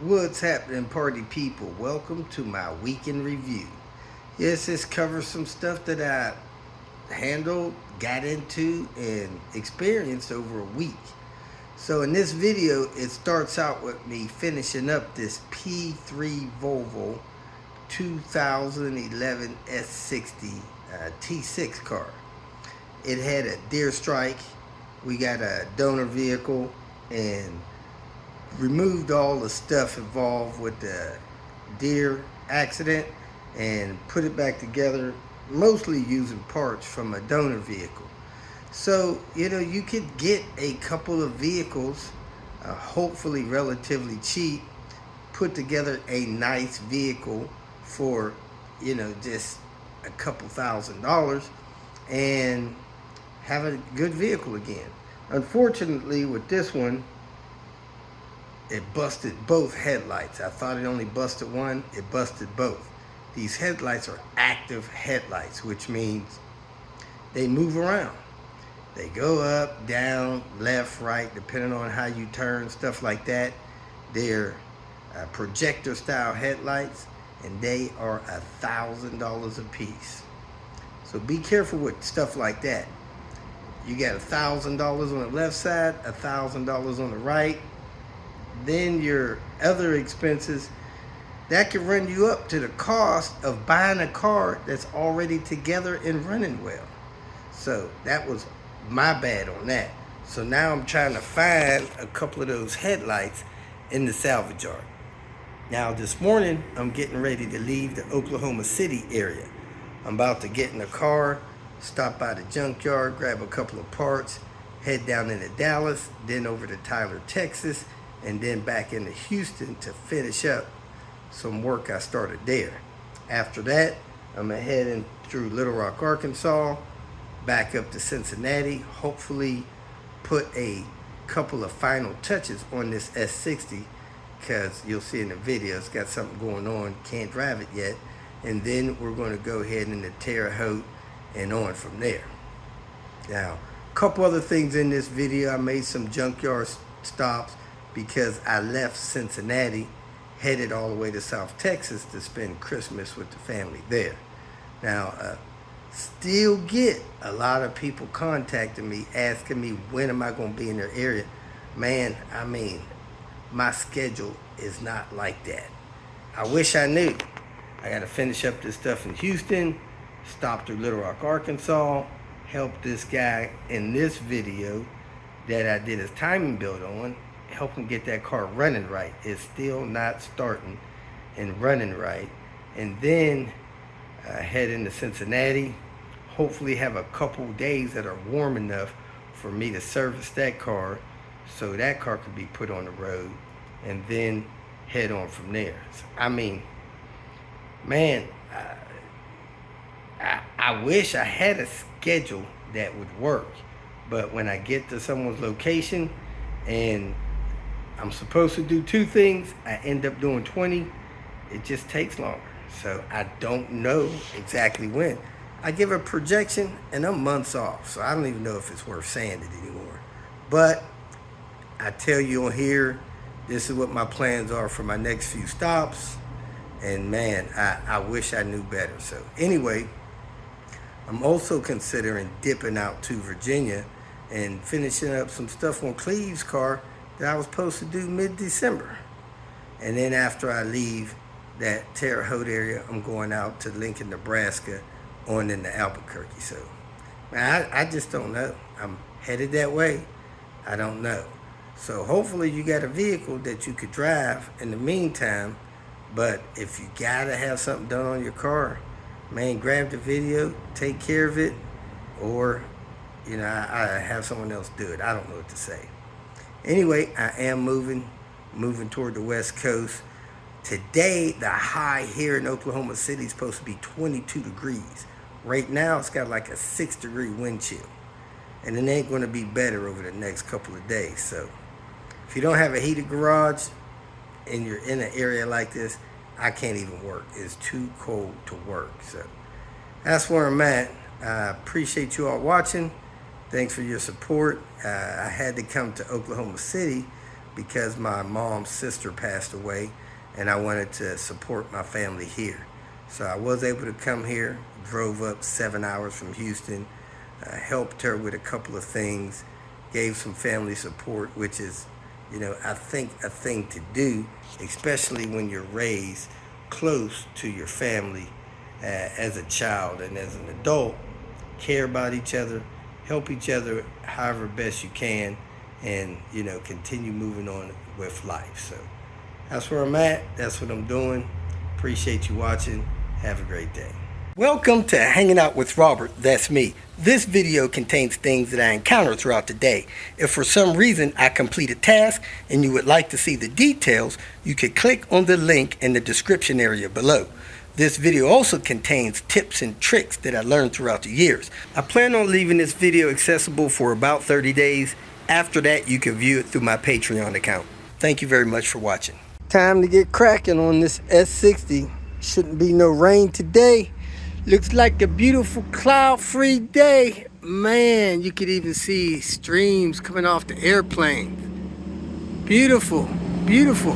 What's happening, party people? Welcome to my weekend review. Yes, this covers some stuff that I handled, got into, and experienced over a week. So in this video, it starts out with me finishing up this P3 Volvo 2011 S60 T6 car. It had a deer strike. We got a donor vehicle and removed all the stuff involved with the deer accident and put it back together, mostly using parts from a donor vehicle. So, you could get a couple of vehicles, hopefully relatively cheap, put together a nice vehicle for, just a couple $1,000s and have a good vehicle again. Unfortunately, with this one, it busted both headlights. I thought it only busted one, it busted both. These headlights are active headlights, which means they move around. They go up, down, left, right, depending on how you turn, stuff like that. They're projector style headlights, and they are $1,000 a piece. So be careful with stuff like that. You got $1,000 on the left side, $1,000 on the right. Then your other expenses, that could run you up to the cost of buying a car that's already together and running well. So that was my bad on that. So now I'm trying to find a couple of those headlights in the salvage yard. Now this morning, I'm getting ready to leave the Oklahoma City area. I'm about to get in the car, stop by the junkyard, grab a couple of parts, head down into Dallas, then over to Tyler, Texas, and then back into Houston to finish up some work I started there. After that, I'm heading through Little Rock, Arkansas, back up to Cincinnati, hopefully put a couple of final touches on this S60, because you'll see in the video it's got something going on, can't drive it yet, and then we're going to go ahead into Terre Haute and on from there. Now, a couple other things in this video. I made some junkyard stops because I left Cincinnati, headed all the way to South Texas to spend Christmas with the family there. Now, still get a lot of people contacting me, asking me when am I going to be in their area. Man, my schedule is not like that. I wish I knew. I got to finish up this stuff in Houston, stop through Little Rock, Arkansas, help this guy in this video that I did his timing build on, help him get that car running right. It's still not starting and running right. And then head into Cincinnati, hopefully have a couple days that are warm enough for me to service that car so that car could be put on the road, and then head on from there. So, man, I wish I had a schedule that would work, but when I get to someone's location and I'm supposed to do 2 things, I end up doing 20. It just takes longer. So I don't know exactly when. I give a projection and I'm months off, so I don't even know if it's worth saying it anymore. But I tell you on here, this is what my plans are for my next few stops. And man, I wish I knew better. So anyway, I'm also considering dipping out to Virginia and finishing up some stuff on Cleve's car that I was supposed to do mid-December. And then after I leave that Terre Haute area, I'm going out to Lincoln, Nebraska, on into Albuquerque. So, man, I just don't know. I'm headed that way. I don't know. So hopefully you got a vehicle that you could drive in the meantime. But if you gotta have something done on your car, man, grab the video, take care of it, or, I have someone else do it. I don't know what to say. Anyway, I am moving toward the West Coast. Today, the high here in Oklahoma City is supposed to be 22 degrees. Right now, it's got like a 6-degree wind chill. And it ain't going to be better over the next couple of days. So, if you don't have a heated garage and you're in an area like this, I can't even work. It's too cold to work. So, that's where I'm at. I appreciate you all watching. Thanks for your support. I had to come to Oklahoma City because my mom's sister passed away and I wanted to support my family here. So I was able to come here, drove up 7 hours from Houston, helped her with a couple of things, gave some family support, which is, you know, I think a thing to do, especially when you're raised close to your family as a child and as an adult. Care about each other, help each other however best you can, and, you know, continue moving on with life. So that's where I'm at. That's what I'm doing. Appreciate you watching. Have a great day. Welcome to Hanging Out with Robert. That's me. This video contains things that I encounter throughout the day. If for some reason I complete a task and you would like to see the details, you can click on the link in the description area below. This video also contains tips and tricks that I learned throughout the years. I plan on leaving this video accessible for about 30 days. After that, you can view it through my Patreon account. Thank you very much for watching. Time to get cracking on this S60. Shouldn't be no rain today. Looks like a beautiful cloud-free day. Man, you could even see streams coming off the airplane. Beautiful, beautiful.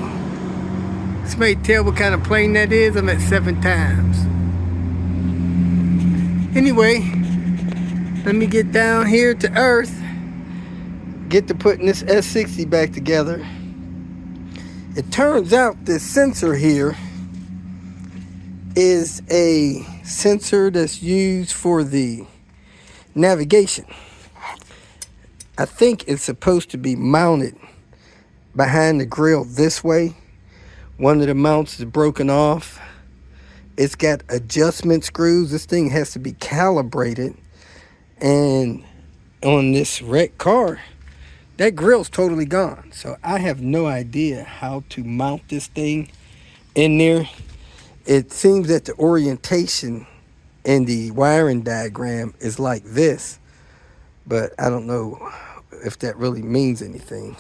This may tell what kind of plane that is. I'm at 7 times. Anyway, let me get down here to earth. Get to putting this S60 back together. It turns out this sensor here is a sensor that's used for the navigation. I think it's supposed to be mounted behind the grill this way. One of the mounts is broken off. It's got adjustment screws. This thing has to be calibrated. And on this wrecked car, that grill's totally gone. So I have no idea how to mount this thing in there. It seems that the orientation in the wiring diagram is like this, but I don't know if that really means anything.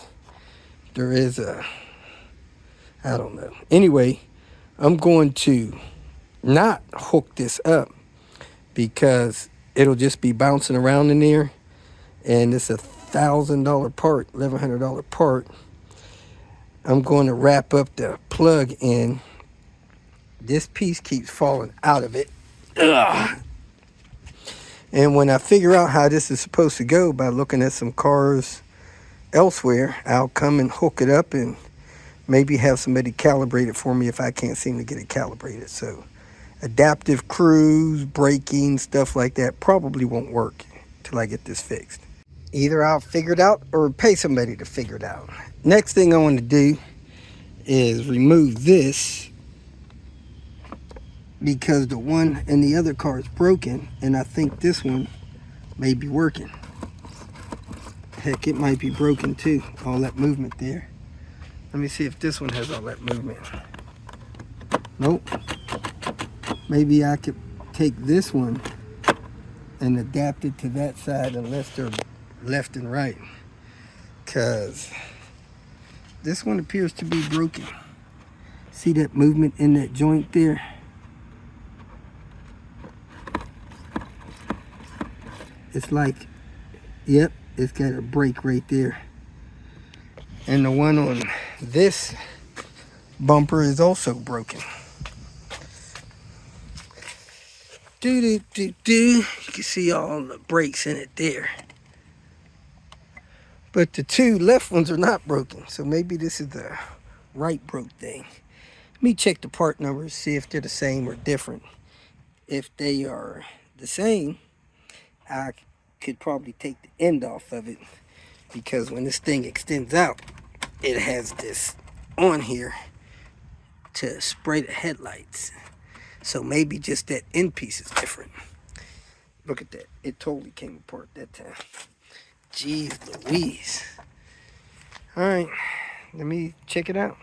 There is I don't know. Anyway, I'm going to not hook this up because it'll just be bouncing around in there, and it's $1,000 part, $1,100 part. I'm going to wrap up the plug in. This piece keeps falling out of it. Ugh. And when I figure out how this is supposed to go by looking at some cars elsewhere, I'll come and hook it up and maybe have somebody calibrate it for me if I can't seem to get it calibrated. So adaptive cruise, braking, stuff like that probably won't work till I get this fixed. Either I'll figure it out or pay somebody to figure it out. Next thing I want to do is remove this, because the one in the other car is broken, and I think this one may be working. Heck, it might be broken too, all that movement there. Let me see if this one has all that movement. Nope. Maybe I could take this one and adapt it to that side unless they're left and right, because this one appears to be broken. See that movement in that joint there? It's like, yep, it's got a break right there. And the one on this bumper is also broken. You can see all the breaks in it there. But the two left ones are not broken. So maybe this is the right broke thing. Let me check the part numbers, see if they're the same or different. If they are the same, I could probably take the end off of it, because when this thing extends out, it has this on here to spray the headlights. So maybe just that end piece is different. Look at that. It totally came apart that time. Jeez Louise. Alright, let me check it out.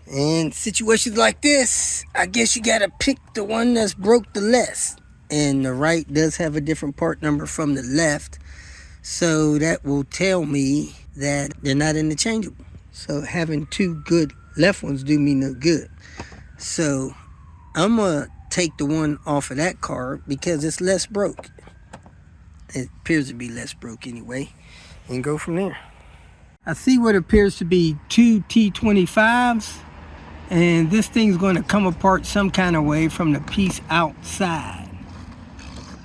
In situations like this, I guess you gotta pick the one that's broke the less. And the right does have a different part number from the left. So that will tell me that they're not interchangeable. So having two good left ones do me no good. So I'm gonna take the one off of that car because it's less broke. It appears to be less broke anyway. And go from there. I see what appears to be two T25s, and this thing's going to come apart some kind of way from the piece outside.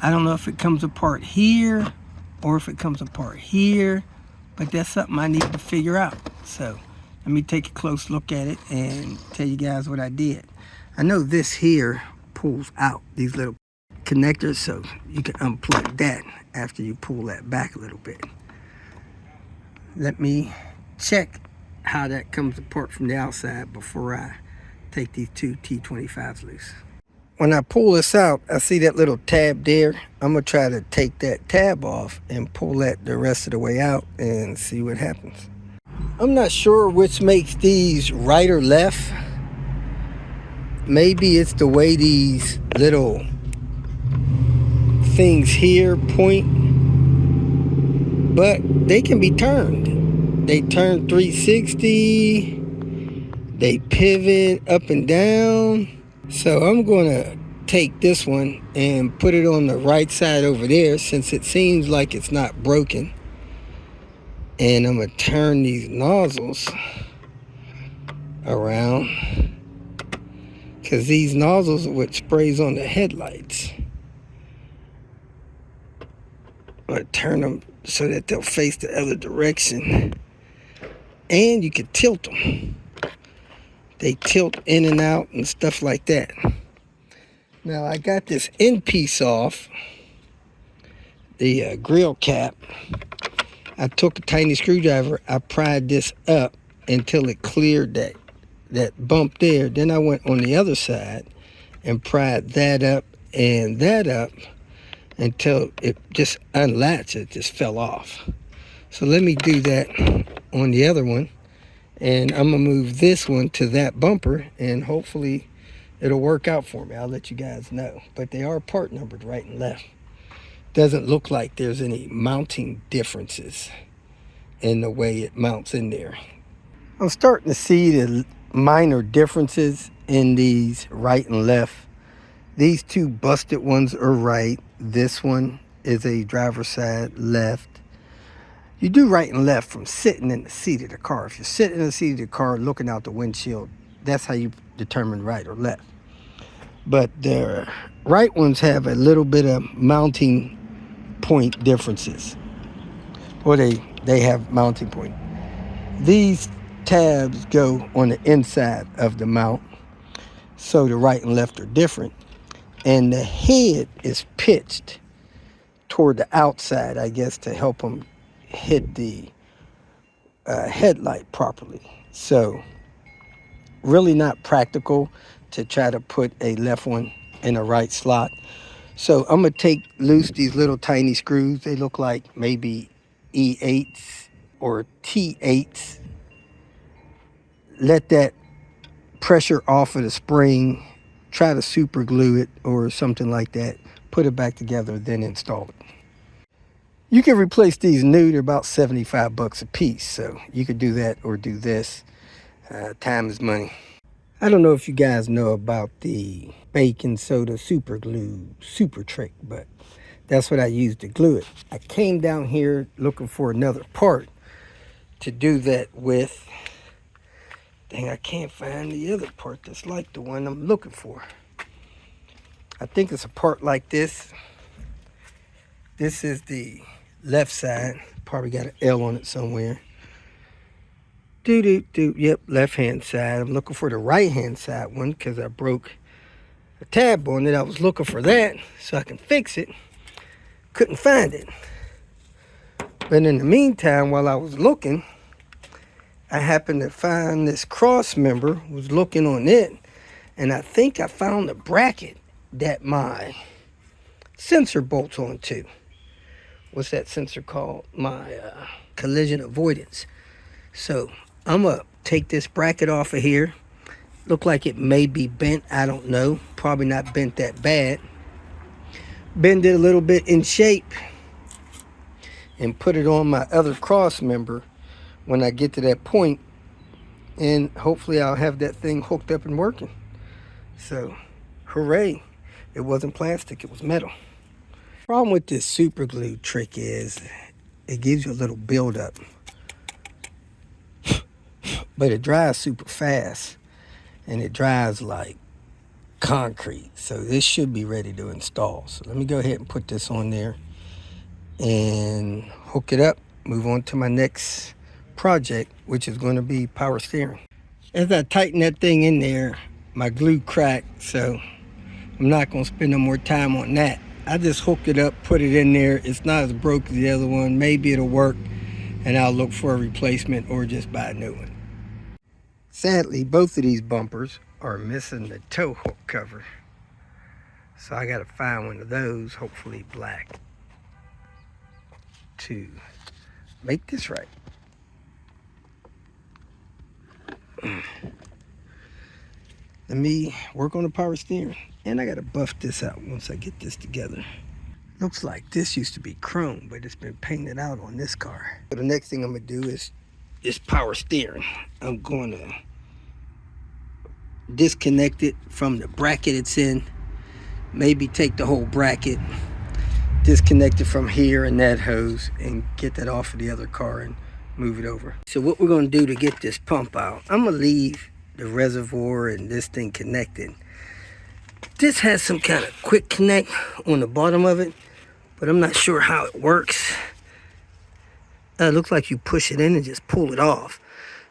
I don't know if it comes apart here or if it comes apart here, but that's something I need to figure out. So let me take a close look at it and tell you guys what I did. I know this here pulls out, these little connectors, so you can unplug that after you pull that back a little bit. Let me check how that comes apart from the outside before I take these two T25s loose. When I pull this out, I see that little tab there. I'm gonna try to take that tab off and pull that the rest of the way out and see what happens. I'm not sure which makes these right or left. Maybe it's the way these little things here point, but they can be turned. They turn 360, they pivot up and down. So I'm gonna take this one and put it on the right side over there since it seems like it's not broken. And I'm gonna turn these nozzles around, because these nozzles are what sprays on the headlights. I'm gonna turn them so that they'll face the other direction. And you can tilt them. They tilt in and out and stuff like that. Now I got this end piece off, the grill cap. I took a tiny screwdriver, I pried this up until it cleared that bump there. Then I went on the other side and pried that up and that up until it just unlatched, it just fell off. So let me do that on the other one. And I'm gonna move this one to that bumper and hopefully it'll work out for me. I'll let you guys know. But they are part numbered right and left. Doesn't look like there's any mounting differences in the way it mounts in there. I'm starting to see the minor differences in these right and left. These two busted ones are right. This one is a driver's side left. You do right and left from sitting in the seat of the car. If you're sitting in the seat of the car looking out the windshield, that's how you determine right or left. But the right ones have a little bit of mounting point differences. Or they have mounting point. These tabs go on the inside of the mount, so the right and left are different. And the head is pitched toward the outside, I guess, to help them hit the headlight properly. So really not practical to try to put a left one in a right slot. So I'm gonna take loose these little tiny screws. They look like maybe E8s or T8s. Let that pressure off of the spring, try to super glue it or something like that, put it back together, then install it. You can replace these new, they're about 75 bucks a piece, so you could do that or do this. Time is money. I don't know if you guys know about the baking soda super glue super trick, but that's what I used to glue it. I came down here looking for another part to do that with. Dang, I can't find the other part that's like the one I'm looking for. I think it's a part like this. This is the left side. Probably got an L on it somewhere. Yep, left hand side. I'm looking for the right hand side one because I broke a tab on it. I was looking for that so I can fix it. Couldn't find it. But in the meantime, while I was looking, I happened to find this cross member, was looking on it, and I think I found the bracket that my sensor bolts onto. What's that sensor called? My collision avoidance. So I'm gonna take this bracket off of here. Look like it may be bent, I don't know. Probably not bent that bad. Bend it a little bit in shape and put it on my other cross member when I get to that point, and hopefully I'll have that thing hooked up and working. So hooray, it wasn't plastic, it was metal. Problem with this super glue trick is it gives you a little buildup but it dries super fast, and it dries like concrete. So this should be ready to install. So let me go ahead and put this on there and hook it up, move on to my next project, which is going to be power steering. As I tighten that thing in there, my glue cracked, so I'm not going to spend no more time on that. I just hooked it up, put it in there. It's not as broke as the other one. Maybe it'll work, and I'll look for a replacement or just buy a new one. Sadly, both of these bumpers are missing the tow hook cover, so I got to find one of those, hopefully black, to make this right. Let me work on the power steering, and I gotta buff this out once I get this together. Looks like this used to be chrome, but it's been painted out on this car. So the next thing I'm gonna do is this power steering. I'm going to disconnect it from the bracket it's in, maybe take the whole bracket, disconnect it from here and that hose, and get that off of the other car and move it over. So what we're gonna do to get this pump out, I'm gonna leave the reservoir and this thing connected. This has some kind of quick connect on the bottom of it, but I'm not sure how it works. It looks like you push it in and just pull it off.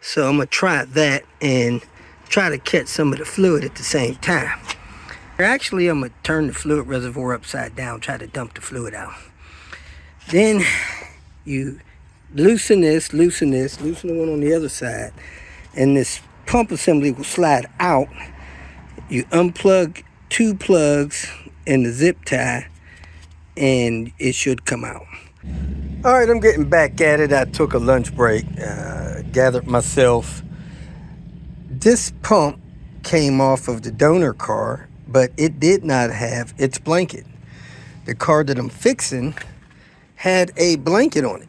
So I'm gonna try that and try to catch some of the fluid at the same time. Actually, I'm gonna turn the fluid reservoir upside down, try to dump the fluid out. Then you loosen the one on the other side, and this pump assembly will slide out. You unplug 2 plugs and the zip tie, and it should come out. All right, I'm getting back at it. I took a lunch break, gathered myself. This pump came off of the donor car, but it did not have its blanket. The car that I'm fixing had a blanket on it.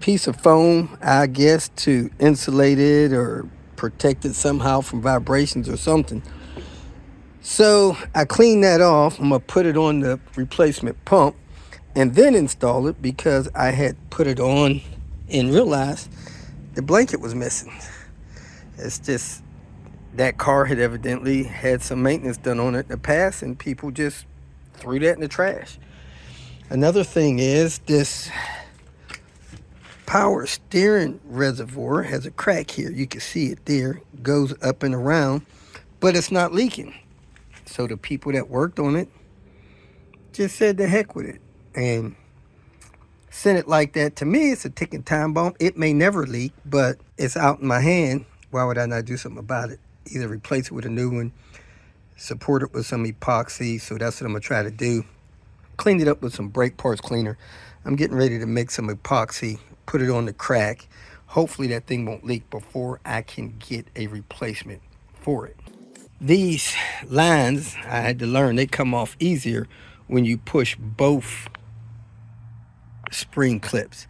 Piece of foam, I guess, to insulate it or protect it somehow from vibrations or something. So I cleaned that off. I'm gonna put it on the replacement pump and then install it, because I had put it on and realized the blanket was missing. It's just that car had evidently had some maintenance done on it in the past, and people just threw that in the trash. Another thing is this power steering reservoir has a crack here. You can see it there, goes up and around, but it's not leaking. So the people that worked on it just said the heck with it and sent it like that. To me, it's a ticking time bomb. It may never leak, but it's out in my hand. Why would I not do something about it? Either replace it with a new one, support it with some epoxy. So that's what I'm gonna try to do. Cleaned it up with some brake parts cleaner. I'm getting ready to make some epoxy, put it on the crack. Hopefully that thing won't leak before I can get a replacement for it. These lines, I had to learn, they come off easier when you push both spring clips.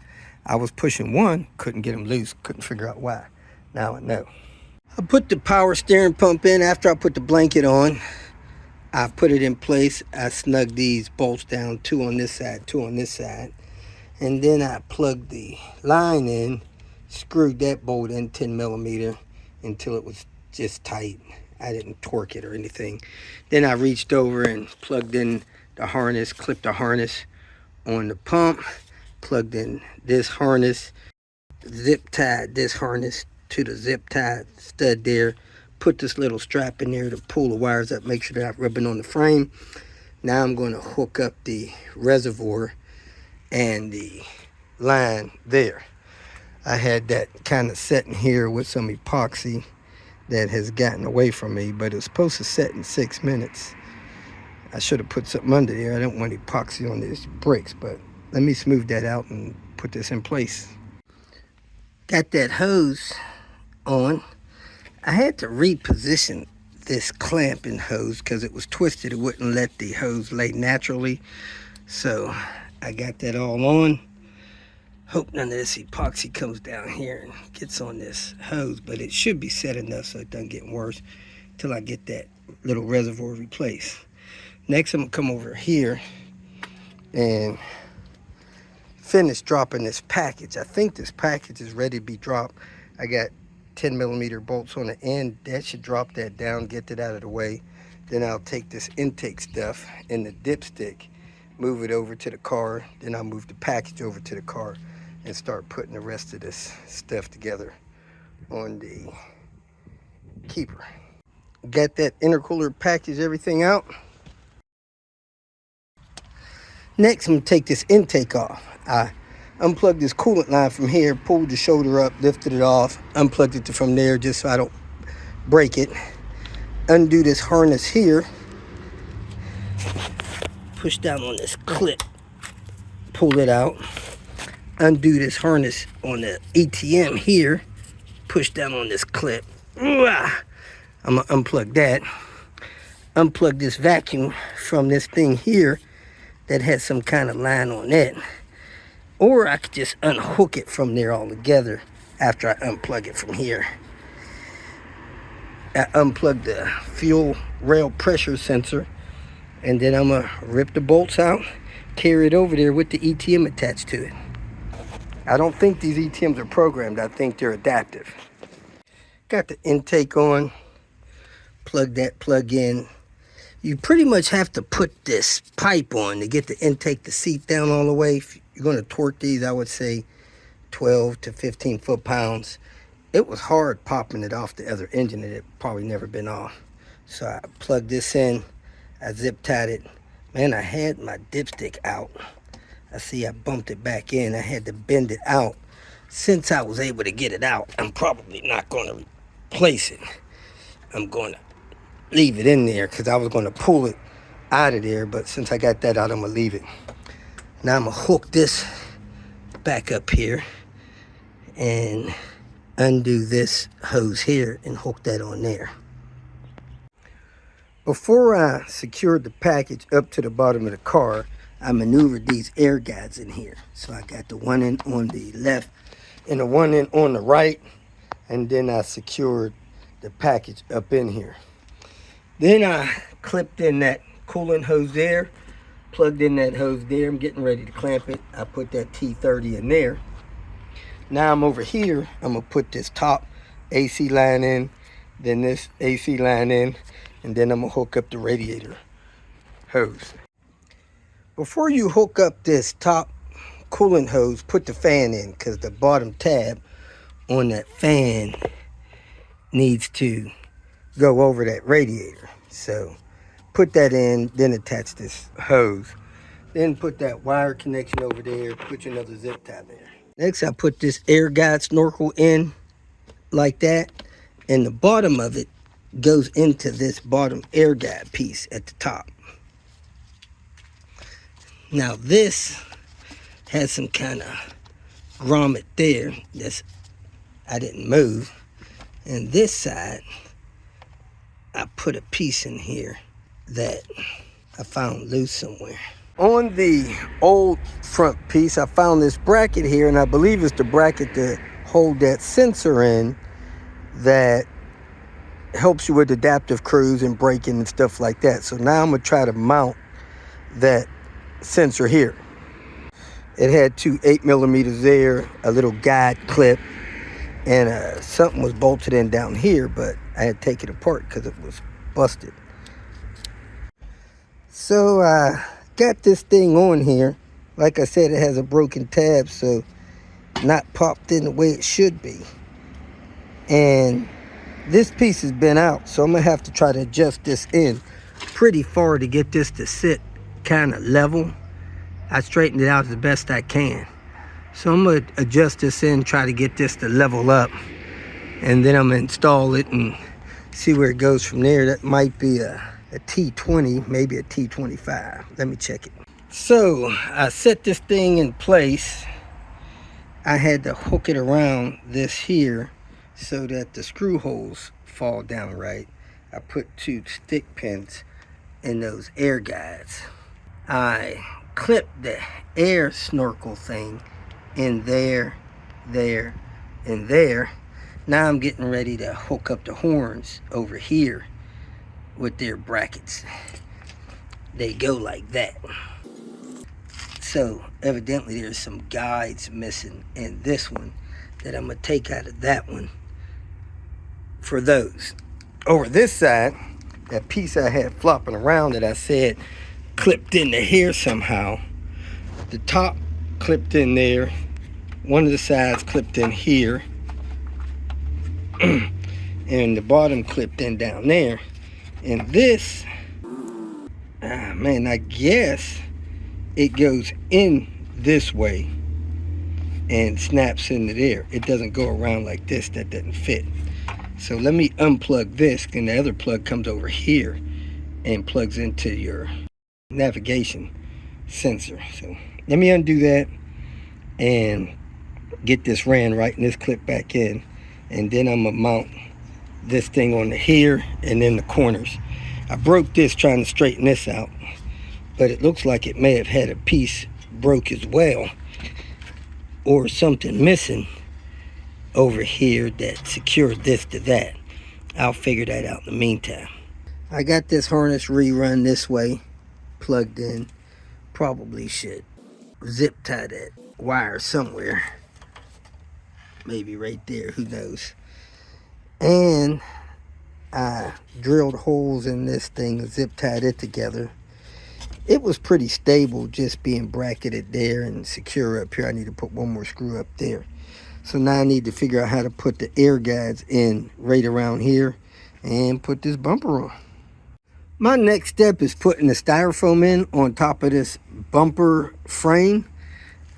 I was pushing one, couldn't get them loose, couldn't figure out why. Now I know. I put the power steering pump in after I put the blanket on. I put it in place. I snugged these bolts down, 2 on this side, 2 on this side. And then I plugged the line in, screwed that bolt in 10 millimeter until it was just tight. I didn't torque it or anything. Then I reached over and plugged in the harness, clipped the harness on the pump, plugged in this harness, zip tied this harness to the zip tie stud there, put this little strap in there to pull the wires up, make sure they're not rubbing on the frame. Now I'm going to hook up the reservoir and the line there. I had that kind of set in here with some epoxy that has gotten away from me, but it was supposed to set in 6 minutes. I should have put something under there. I don't want epoxy on these bricks, but let me smooth that out and put this in place. Got that hose on. I had to reposition this clamping hose because it was twisted. It wouldn't let the hose lay naturally. So I got that all on. Hope none of this epoxy comes down here and gets on this hose, but it should be set enough so it doesn't get worse until I get that little reservoir replaced. Next, I'm gonna come over here and finish dropping this package. I think this package is ready to be dropped. I got 10mm bolts on the end. That should drop that down, get that out of the way. Then I'll take this intake stuff and the dipstick, move it over to the car. Then I'll move the package over to the car and start putting the rest of this stuff together on the keeper. Got that intercooler package, everything out. Next, I'm gonna take this intake off. I unplugged this coolant line from here, pulled the shoulder up, lifted it off, unplugged it from there just so I don't break it. Undo this harness here, push down on this clip, pull it out. Undo this harness on the ATM here, push down on this clip. I'm gonna unplug that. Unplug this vacuum from this thing here that has some kind of line on it. Or I could just unhook it from there altogether after I unplug it from here. I unplug the fuel rail pressure sensor, and then I'm gonna rip the bolts out, carry it over there with the ETM attached to it. I don't think these ETMs are programmed, I think they're adaptive. Got the intake on, plug that plug in. You pretty much have to put this pipe on to get the intake to seat down all the way. If you're going to torque these, I would say 12 to 15 foot-pounds. It was hard popping it off the other engine. It had probably never been off. So I plugged this in, I zip tied it. Man, I had my dipstick out. I see I bumped it back in. I had to bend it out. Since I was able to get it out, I'm probably not going to replace it. I'm going to leave it in there because I was going to pull it out of there, but since I got that out, I'm going to leave it. Now I'm going to hook this back up here and undo this hose here and hook that on there. Before I secured the package up to the bottom of the car, I maneuvered these air guides in here. So I got the one in on the left and the one in on the right, and then I secured the package up in here. Then I clipped in that coolant hose there, plugged in that hose there. I'm getting ready to clamp it. I put that T30 in there. Now I'm over here. I'm gonna put this top AC line in, then this AC line in, and then I'm gonna hook up the radiator hose. Before you hook up this top coolant hose, put the fan in, because the bottom tab on that fan needs to go over that radiator. So put that in, then attach this hose. Then put that wire connection over there, put your another zip tie there. Next, I put this air guide snorkel in like that, and the bottom of it goes into this bottom air guide piece at the top. Now this has some kind of grommet there that's I didn't move, and this side I put a piece in here that I found loose somewhere. On the old front piece, I found this bracket here, and I believe it's the bracket to hold that sensor in that helps you with adaptive cruise and braking and stuff like that. So now I'm gonna try to mount that sensor here. It had two 8mm there, a little guide clip, and something was bolted in down here, but I had to take it apart because it was busted. So I got this thing on here. Like I said, it has a broken tab, so not popped in the way it should be. And this piece has been out, so I'm gonna have to try to adjust this in pretty far to get this to sit kind of level. I straightened it out as best I can. So I'm gonna adjust this in, try to get this to level up, and then I'm gonna install it and see where it goes from there. That might be a T20, maybe a T25. Let me check it. So I set this thing in place. I had to hook it around this here so that the screw holes fall down right. I put two stick pins in those air guides. I clipped the air snorkel thing in there, there, and there. Now I'm getting ready to hook up the horns over here with their brackets. They go like that. So evidently there's some guides missing in this one that I'm going to take out of that one for those. Over this side, that piece I had flopping around that I said clipped into here somehow, the top clipped in there, one of the sides clipped in here, and the bottom clipped in down there. And this, man, I guess it goes in this way and snaps into there. It doesn't go around like this. That doesn't fit. So let me unplug this, and the other plug comes over here and plugs into your navigation sensor. So let me undo that and get this ran right and this clip back in, and then I'm gonna mount this thing on the here and then the corners. I broke this trying to straighten this out, but it looks like it may have had a piece broke as well, or something missing over here that secured this to that. I'll figure that out in the meantime. I got this harness rerun this way, plugged in. Probably should zip tie that wire somewhere. Maybe right there, who knows. And I drilled holes in this thing, zip tied it together. It was pretty stable just being bracketed there and secure up here. I need to put one more screw up there. So now I need to figure out how to put the air guides in right around here and put this bumper on. My next step is putting the styrofoam in on top of this bumper frame.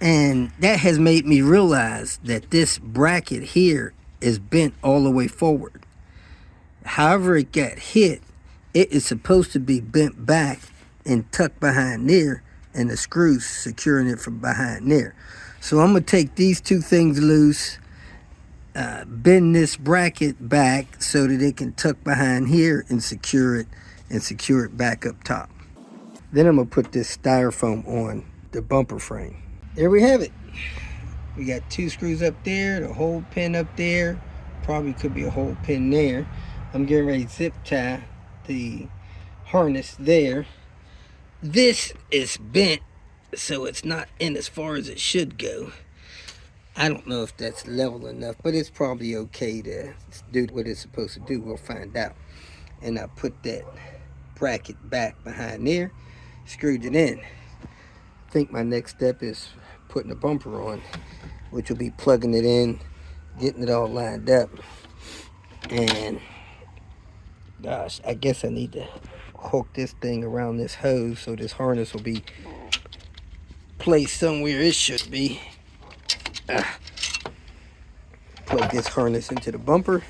And that has made me realize that this bracket here is bent all the way forward. However it got hit, it is supposed to be bent back and tucked behind there, and the screws securing it from behind there. So I'm going to take these two things loose, bend this bracket back so that it can tuck behind here and secure it back up top. Then I'm going to put this styrofoam on the bumper frame. There we have it. We got two screws up there, the whole pin up there, probably could be a whole pin there. I'm getting ready to zip tie the harness there. This is bent, so it's not in as far as it should go. I don't know if that's level enough, but it's probably okay to do what it's supposed to do. We'll find out. And I put that bracket back behind there, screwed it in. I think my next step is putting the bumper on, which will be plugging it in, getting it all lined up. And gosh, I guess I need to hook this thing around this hose so this harness will be placed somewhere it should be. Plug this harness into the bumper,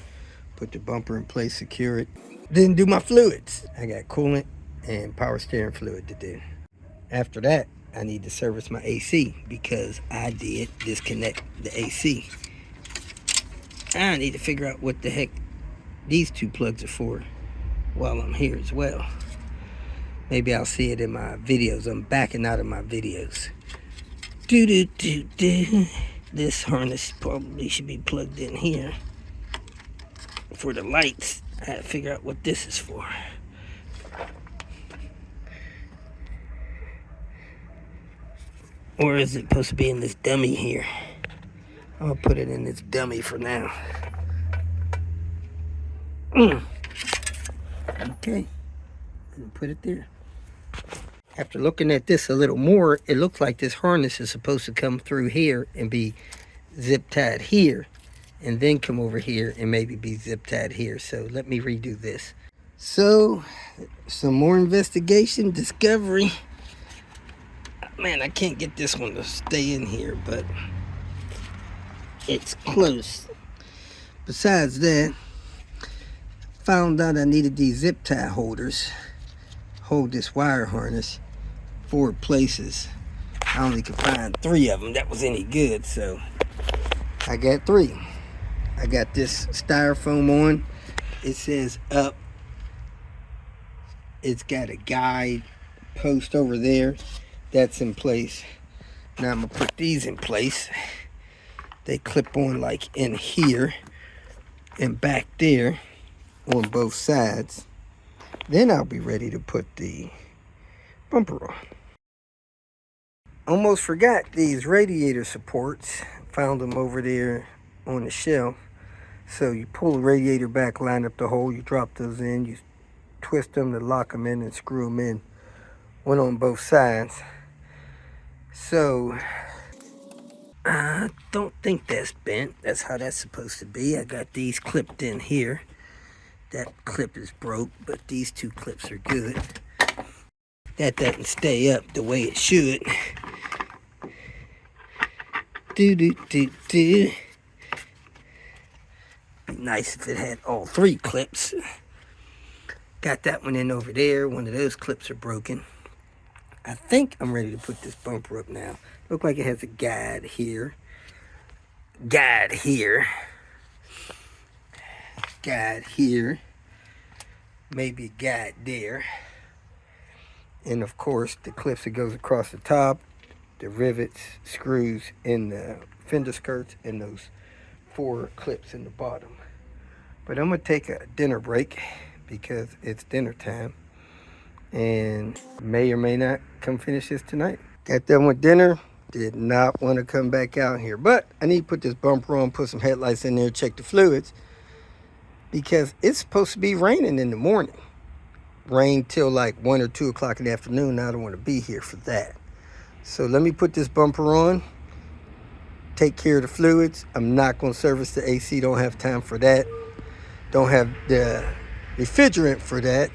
put the bumper in place, secure it, then do my fluids. I got coolant and power steering fluid to do. After that, I need to service my AC because I did disconnect the AC. I need to figure out what the heck these two plugs are for while I'm here as well. Maybe I'll see it in my videos. I'm backing out of my videos. This harness probably should be plugged in here for the lights. I had to figure out what this is for. Or is it supposed to be in this dummy here? I'll put it in this dummy for now. Okay, put it there. After looking at this a little more, it looks like this harness is supposed to come through here and be zip tied here, and then come over here and maybe be zip tied here. So let me redo this. So some more investigation, discovery. Man, I can't get this one to stay in here, but it's close. Besides that, found out I needed these zip tie holders. Hold this wire harness 4 places. I only could find 3 of them that was any good, so I got 3. I got this styrofoam on. It says up. It's got a guide post over there. That's in place. Now I'm gonna put these in place. They clip on like in here and back there on both sides. Then I'll be ready to put the bumper on. Almost forgot these radiator supports. Found them over there on the shelf. So you pull the radiator back, line up the hole, you drop those in, you twist them to lock them in and screw them in. One on both sides. So I don't think that's bent. That's how that's supposed to be. I got these clipped in here. That clip is broke, but these two clips are good. That doesn't stay up the way it should. Be nice if it had all three clips. Got that one in over there. One of those clips are broken. I think I'm ready to put this bumper up now. Look like it has a guide here. Guide here. Guide here. Maybe a guide there. And of course, the clips that goes across the top, the rivets, screws in the fender skirts, and those 4 clips in the bottom. But I'm gonna take a dinner break because it's dinner time, and may or may not come finish this tonight. Got done with dinner, did not want to come back out here, but I need to put this bumper on, put some headlights in there, check the fluids, because it's supposed to be raining in the morning. Rain till like 1 or 2 o'clock in the afternoon. I don't want to be here for that. So let me put this bumper on, take care of the fluids. I'm not going to service the AC, don't have time for that. Don't have the refrigerant for that.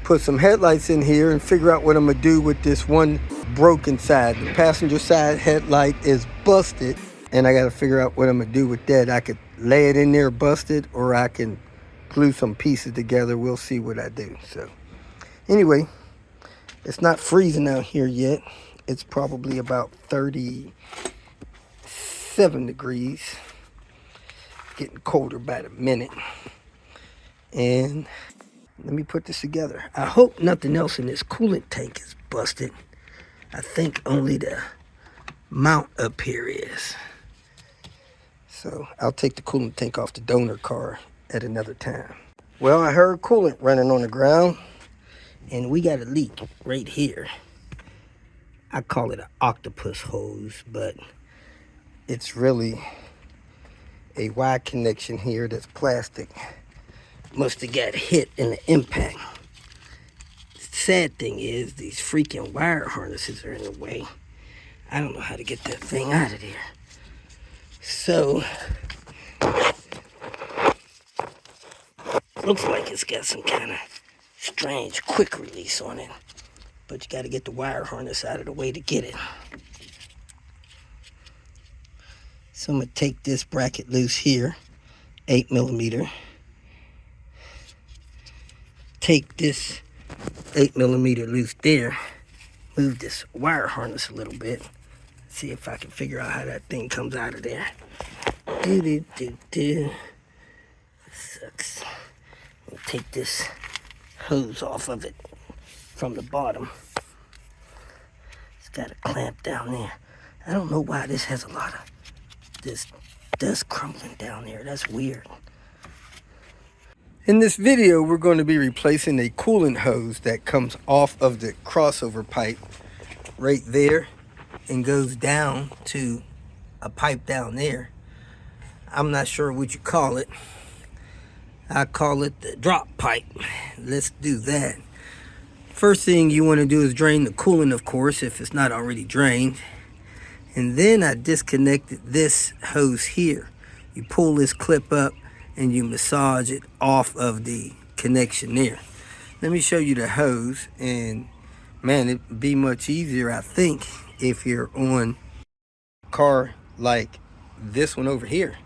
Put some headlights in here and figure out what I'm gonna do with this one broken side. The passenger side headlight is busted, and I gotta figure out what I'm gonna do with that. I could lay it in there busted, or I can glue some pieces together. We'll see what I do. So anyway, it's not freezing out here yet. It's probably about 37 degrees. Getting colder by the minute. And let me put this together. I hope nothing else in this coolant tank is busted. I think only the mount up here is. So I'll take the coolant tank off the donor car at another time. Well, I heard coolant running on the ground, and we got a leak right here. I call it an octopus hose, but it's really a Y connection here that's plastic. Must have got hit in the impact. Sad thing is, these freaking wire harnesses are in the way. I don't know how to get that thing out of there. So, looks like it's got some kind of strange quick release on it. But you got to get the wire harness out of the way to get it. So I'm going to take this bracket loose here, 8mm. Take this 8mm loose there. Move this wire harness a little bit. See if I can figure out how that thing comes out of there. Sucks. I'll take this hose off of it from the bottom. It's got a clamp down there. I don't know why this has a lot of this dust crumbling down there. That's weird. In this video, we're going to be replacing a coolant hose that comes off of the crossover pipe right there and goes down to a pipe down there. I'm not sure what you call it. I call it the drop pipe. Let's do that. First thing you want to do is drain the coolant, of course, if it's not already drained. And then I disconnected this hose here. You pull this clip up and you massage it off of the connection there. Let me show you the hose, and man, it'd be much easier, I think, if you're on a car like this one over here.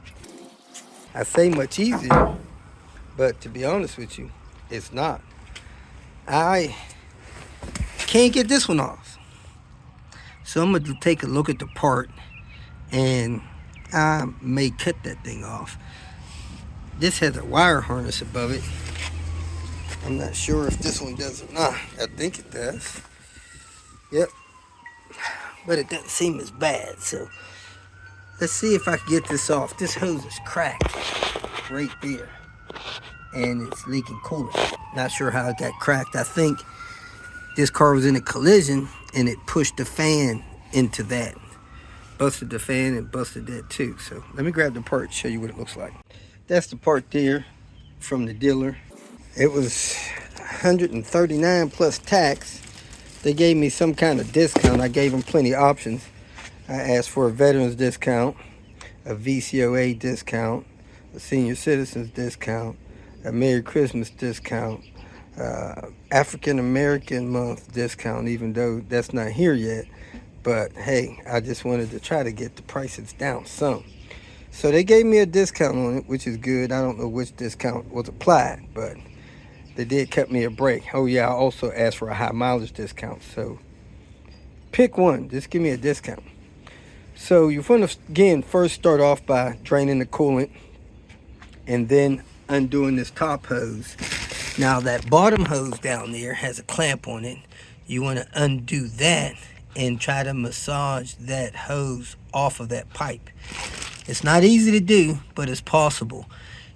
I say much easier, but to be honest with you, it's not. I can't get this one off. So I'm gonna take a look at the part, and I may cut that thing off. This has a wire harness above it. I'm not sure if this one does or not. I think it does. Yep. But it doesn't seem as bad. So let's see if I can get this off. This hose is cracked right there, and it's leaking coolant. Not sure how it got cracked. I think this car was in a collision and it pushed the fan into that busted the fan and busted that too. So let me grab the part, show you what it looks like. That's the part there from the dealer. It was $139 plus tax. They gave me some kind of discount. I gave them plenty of options. I asked for a veterans discount, a VCOA discount, a senior citizens discount, a Merry Christmas discount, African American month discount, even though that's not here yet. But hey, I just wanted to try to get the prices down some. So they gave me a discount on it, which is good. I don't know which discount was applied, but they did cut me a break. Oh yeah, I also asked for a high mileage discount. So pick one, just give me a discount. So you're going to, again, first start off by draining the coolant and then undoing this top hose. Now that bottom hose down there has a clamp on it. You want to undo that and try to massage that hose off of that pipe. It's not easy to do, but it's possible.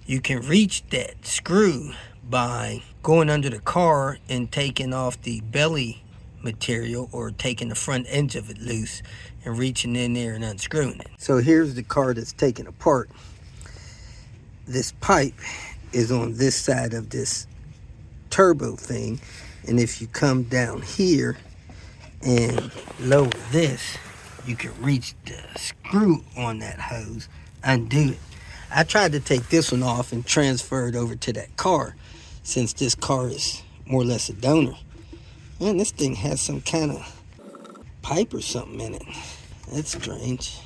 You can reach that screw by going under the car and taking off the belly material or taking the front edge of it loose and reaching in there and unscrewing it. So here's the car that's taken apart. This pipe is on this side of this turbo thing, and if you come down here and lower this, you can reach the screw on that hose, undo it. I tried to take this one off and transfer it over to that car, since this car is more or less a donor. Man, this thing has some kind of pipe or something in it. That's strange.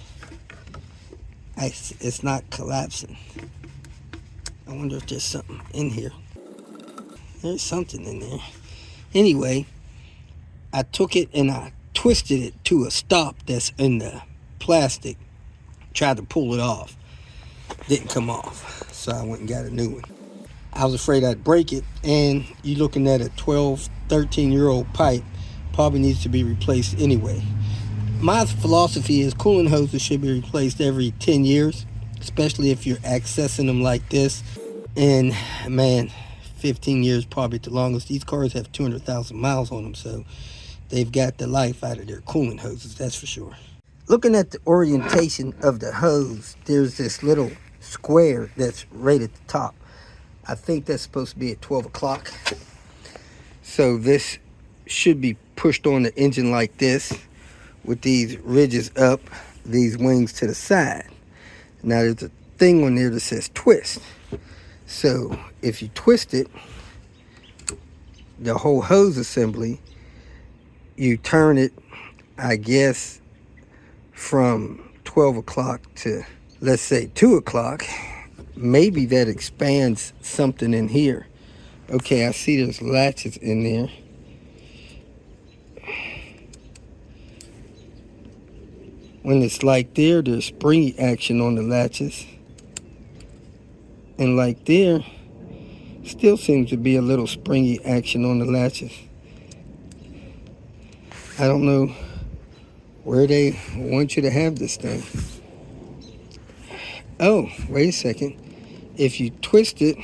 It's not collapsing. I wonder if there's something in here. There's something in there. Anyway, I took it and I twisted it to a stop that's in the plastic. Tried to pull it off. Didn't come off. So I went and got a new one. I was afraid I'd break it, and you're looking at a 12, 13-year-old pipe. Probably needs to be replaced anyway. My philosophy is coolant hoses should be replaced every 10 years, especially if you're accessing them like this. And man, 15 years probably the longest. These cars have 200,000 miles on them, so they've got the life out of their coolant hoses, that's for sure. Looking at the orientation of the hose, there's this little square that's right at the top. I think that's supposed to be at 12 o'clock. So this should be pushed on the engine like this, with these ridges up, these wings to the side. Now there's a thing on there that says twist. So if you twist it, the whole hose assembly, you turn it, I guess, from 12 o'clock to, let's say, 2 o'clock. Maybe that expands something in here. Okay, I see there's latches in there. When it's like there, there's springy action on the latches. And like there, still seems to be a little springy action on the latches. I don't know where they want you to have this thing. Oh, wait a second. If you twist it,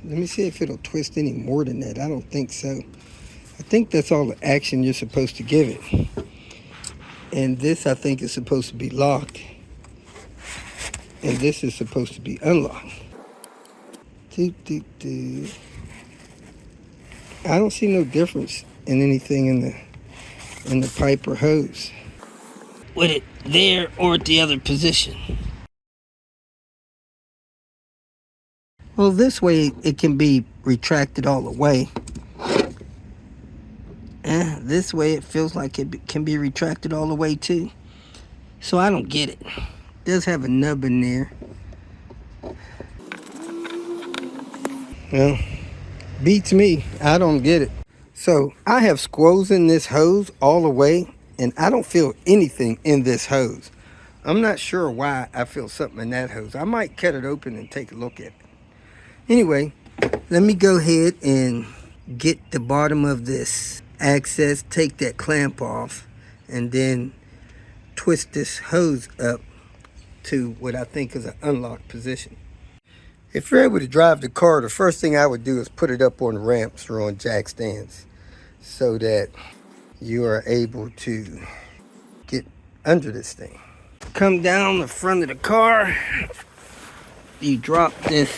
let me see if it'll twist any more than that. I don't think so. I think that's all the action you're supposed to give it. And this, I think, is supposed to be locked. And this is supposed to be unlocked. I don't see no difference in anything in the pipe or hose with it there or at the other position. Well, this way it can be retracted all the way. And this way it feels like it can be retracted all the way too. So I don't get it. It does have a nub in there. Well, beats me. I don't get it. So I have squozen this hose all the way, and I don't feel anything in this hose. I'm not sure why I feel something in that hose. I might cut it open and take a look at it. Anyway, let me go ahead and get the bottom of this access, take that clamp off, and then twist this hose up to what I think is an unlocked position. If you're able to drive the car, the first thing I would do is put it up on ramps or on jack stands so that you are able to under this thing. Come down the front of the car. You drop this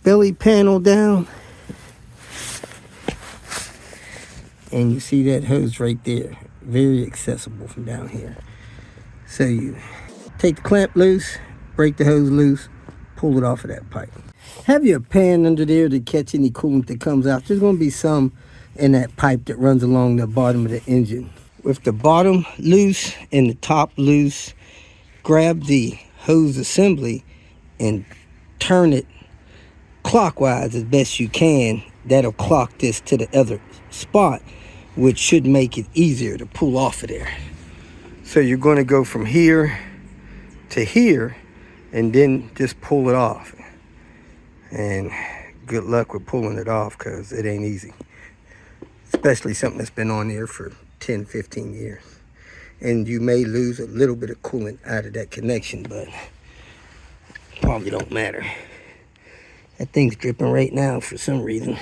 belly panel down. And you see that hose right there. Very accessible from down here. So you take the clamp loose, break the hose loose, pull it off of that pipe. Have your pan under there to catch any coolant that comes out. There's going to be some in that pipe that runs along the bottom of the engine. With the bottom loose and the top loose, grab the hose assembly and turn it clockwise as best you can. That'll clock this to the other spot, which should make it easier to pull off of there. So you're going to go from here to here and then just pull it off. And good luck with pulling it off, because it ain't easy. Especially something that's been on there for 10, 15 years. And you may lose a little bit of coolant out of that connection, but probably don't matter. That thing's dripping right now for some reason.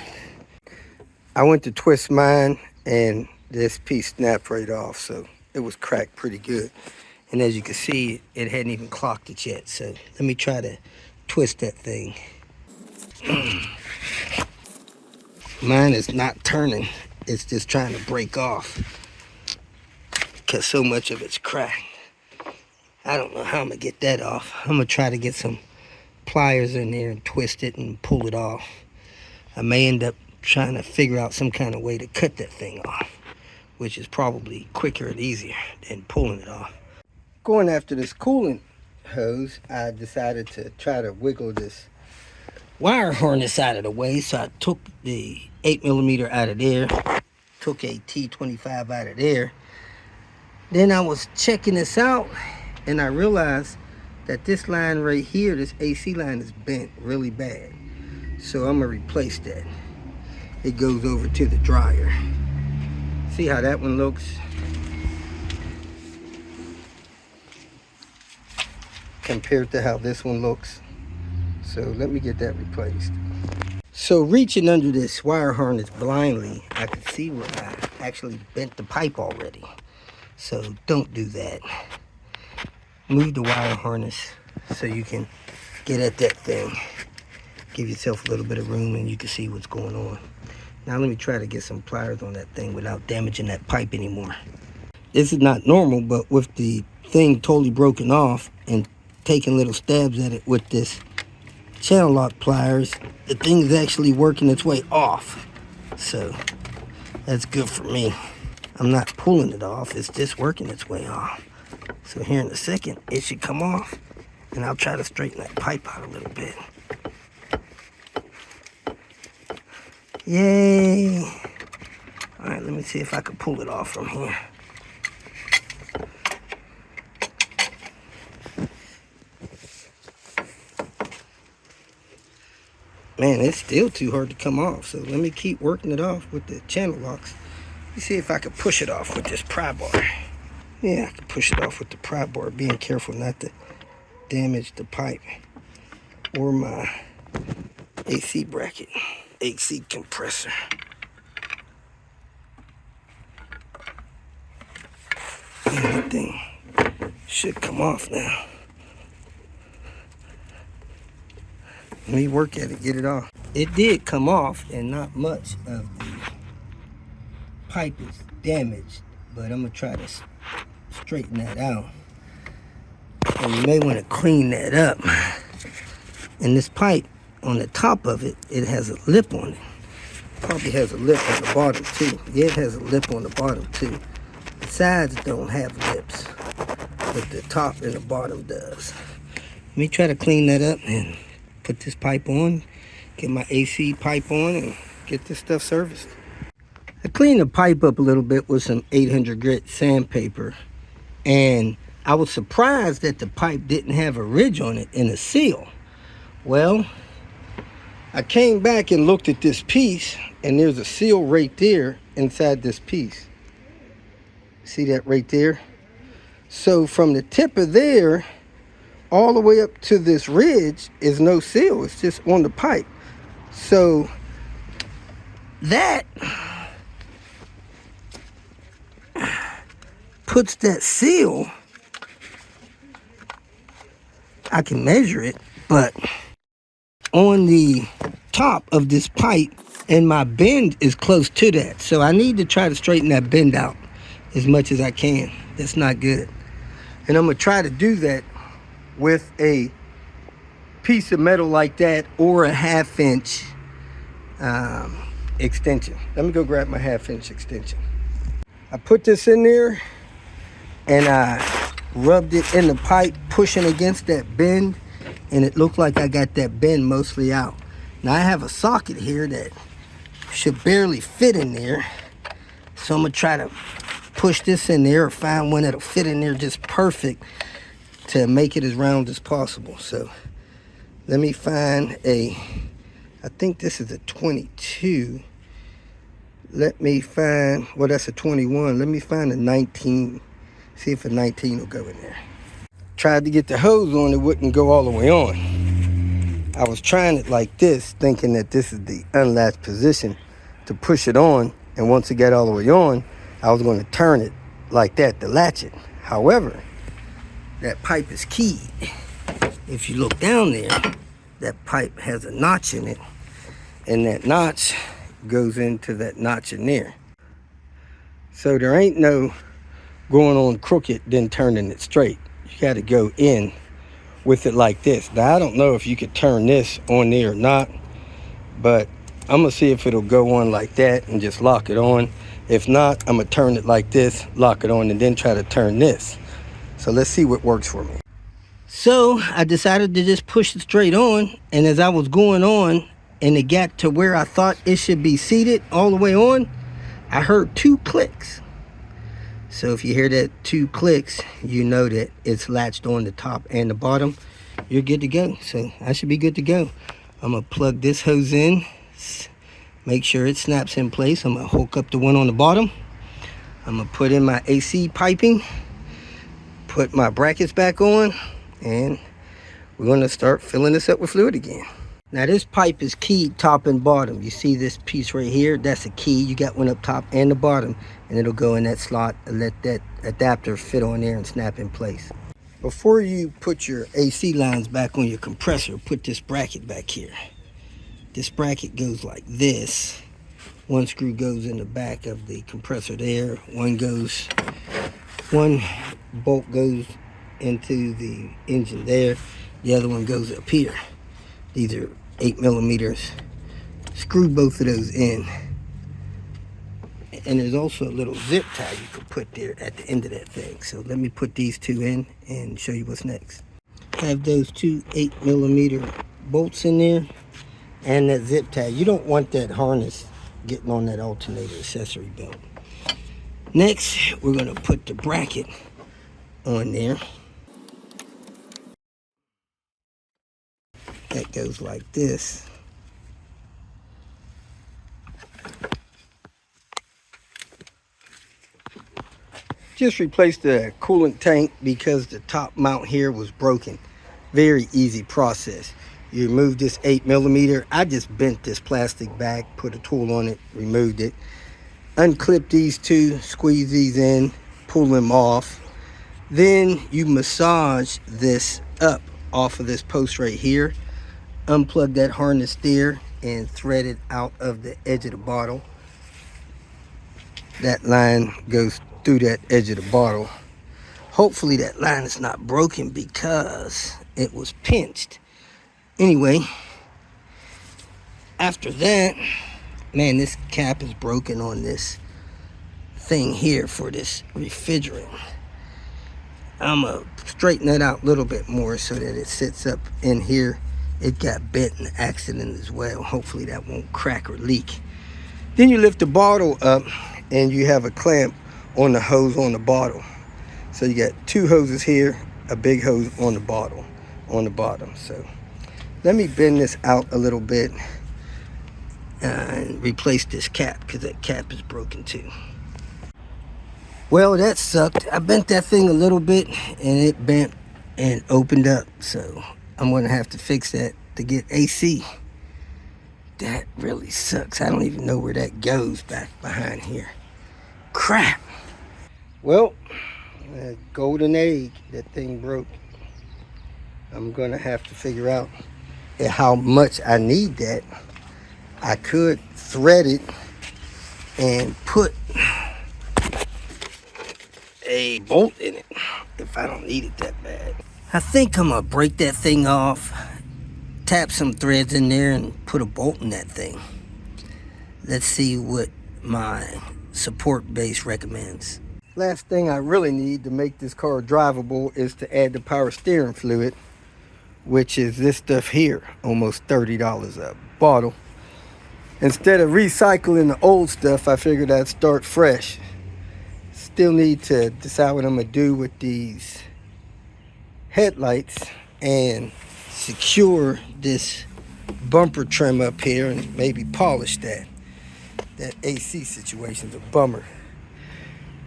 I went to twist mine and this piece snapped right off, so it was cracked pretty good. And as you can see, it hadn't even clocked it yet. So let me try to twist that thing. Mine is not turning. It's just trying to break off because so much of it's cracked. I don't know how I'm gonna get that off. I'm gonna try to get some pliers in there and twist it and pull it off. I may end up trying to figure out some kind of way to cut that thing off, which is probably quicker and easier than pulling it off. Going after this coolant hose, I decided to try to wiggle this wire harness out of the way. So I took the 8mm out of there, took a T25 out of there. Then I was checking this out and I realized that this line right here, this AC line, is bent really bad. So I'm gonna replace that. It goes over to the dryer. See how that one looks? Compared to how this one looks. So let me get that replaced. So reaching under this wire harness blindly, I could see where I actually bent the pipe already. So don't do that. Move the wire harness so you can get at that thing. Give yourself a little bit of room and you can see what's going on. Now let me try to get some pliers on that thing without damaging that pipe anymore. This is not normal, but with the thing totally broken off and taking little stabs at it with this channel lock pliers, the thing is actually working its way off. So that's good for me. I'm not pulling it off, it's just working its way off. So here in a second, it should come off and I'll try to straighten that pipe out a little bit. Yay! All right, let me see if I can pull it off from here. Man, it's still too hard to come off, so let me keep working it off with the channel locks. Let me see if I can push it off with this pry bar. Yeah, I can push it off with the pry bar, being careful not to damage the pipe or my AC bracket. AC compressor. And that thing should come off now. Let me work at it, get it off. It did come off and not much of the pipe is damaged, but I'm gonna try to straighten that out. And you may want to clean that up. And this pipe, on the top of it, it has a lip on it. Probably has a lip on the bottom too. Yeah, it has a lip on the bottom too. The sides don't have lips, but the top and the bottom does. Let me try to clean that up and put this pipe on, get my AC pipe on, and get this stuff serviced. I cleaned the pipe up a little bit with some 800 grit sandpaper, and I was surprised that the pipe didn't have a ridge on it and a seal. Well, I came back and looked at this piece, and there's a seal right there inside this piece. See that right there? So from the tip of there all the way up to this ridge is no seal. It's just on the pipe. So that puts that seal, I can measure it, but on the top of this pipe, and my bend is close to that. So I need to try to straighten that bend out as much as I can. That's not good. And I'm gonna try to do that with a piece of metal like that or a 1/2 inch extension. Let me go grab my 1/2 inch extension. I put this in there and I rubbed it in the pipe, pushing against that bend, and it looked like I got that bend mostly out. Now I have a socket here that should barely fit in there, so I'm gonna try to push this in there or find one that'll fit in there just perfect to make it as round as possible. So let me find I think this is a 22. Let me find, well, that's a 21. Let me find a 19. See if a 19 will go in there. Tried to get the hose on, it wouldn't go all the way on. I was trying it like this, thinking that this is the unlatched position to push it on, and once it got all the way on, I was going to turn it like that to latch it. However, that pipe is keyed. If you look down there, that pipe has a notch in it, and that notch goes into that notch in there. So there ain't no going on crooked then turning it straight. You got to go in with it like this. Now I don't know if you could turn this on there or not, but I'm gonna see if it'll go on like that and just lock it on. If not, I'm gonna turn it like this, lock it on, and then try to turn this. So let's see what works for me. So I decided to just push it straight on, and as I was going on and it got to where I thought it should be seated all the way on, I heard 2 clicks. So if you hear that 2 clicks, you know that it's latched on the top and the bottom. You're good to go. So I should be good to go. I'm gonna plug this hose in, make sure it snaps in place. I'm gonna hook up the one on the bottom. I'm gonna put in my AC piping, put my brackets back on, and we're gonna start filling this up with fluid again. Now this pipe is keyed top and bottom. You see this piece right here? That's a key. You got one up top and the bottom, and it'll go in that slot and let that adapter fit on there and snap in place. Before you put your AC lines back on your compressor, put this bracket back here. This bracket goes like this. One screw goes in the back of the compressor there. One bolt goes into the engine there. The other one goes up here. These are 8mm. Screw both of those in. And there's also a little zip tie you can put there at the end of that thing. So let me put these 2 in and show you what's next. Have those 2 8mm bolts in there and that zip tie. You don't want that harness getting on that alternator accessory belt. Next, we're going to put the bracket on there. That goes like this. Just replaced the coolant tank because the top mount here was broken. Very easy process. You remove this 8mm. I just bent this plastic back, put a tool on it, removed it. Unclip these 2, squeeze these in, pull them off. Then you massage this up off of this post right here. Unplug that harness there and thread it out of the edge of the bottle. That line goes through that edge of the bottle. Hopefully that line is not broken because it was pinched. Anyway, after that, man, this cap is broken on this thing here for this refrigerant. I'm gonna straighten that out a little bit more so that it sits up in here. It got bent in the accident as well. Hopefully that won't crack or leak. Then you lift the bottle up and you have a clamp on the hose on the bottle. So you got 2 hoses here, a big hose on the bottle, on the bottom. So let me bend this out a little bit and replace this cap because that cap is broken too. Well, that sucked. I bent that thing a little bit and it bent and opened up. So I'm gonna have to fix that to get AC. That really sucks. I don't even know where that goes back behind here. Crap. Well, That golden egg, that thing broke. I'm gonna have to figure out how much I need that. I could thread it and put a bolt in it if I don't need it that bad. I think I'm gonna break that thing off, tap some threads in there, and put a bolt in that thing. Let's see what my support base recommends. Last thing I really need to make this car drivable is to add the power steering fluid, which is this stuff here, almost $30 a bottle. Instead of recycling the old stuff, I figured I'd start fresh. Still need to decide what I'm gonna do with these headlights and secure this bumper trim up here and maybe polish that. That AC situation's a bummer.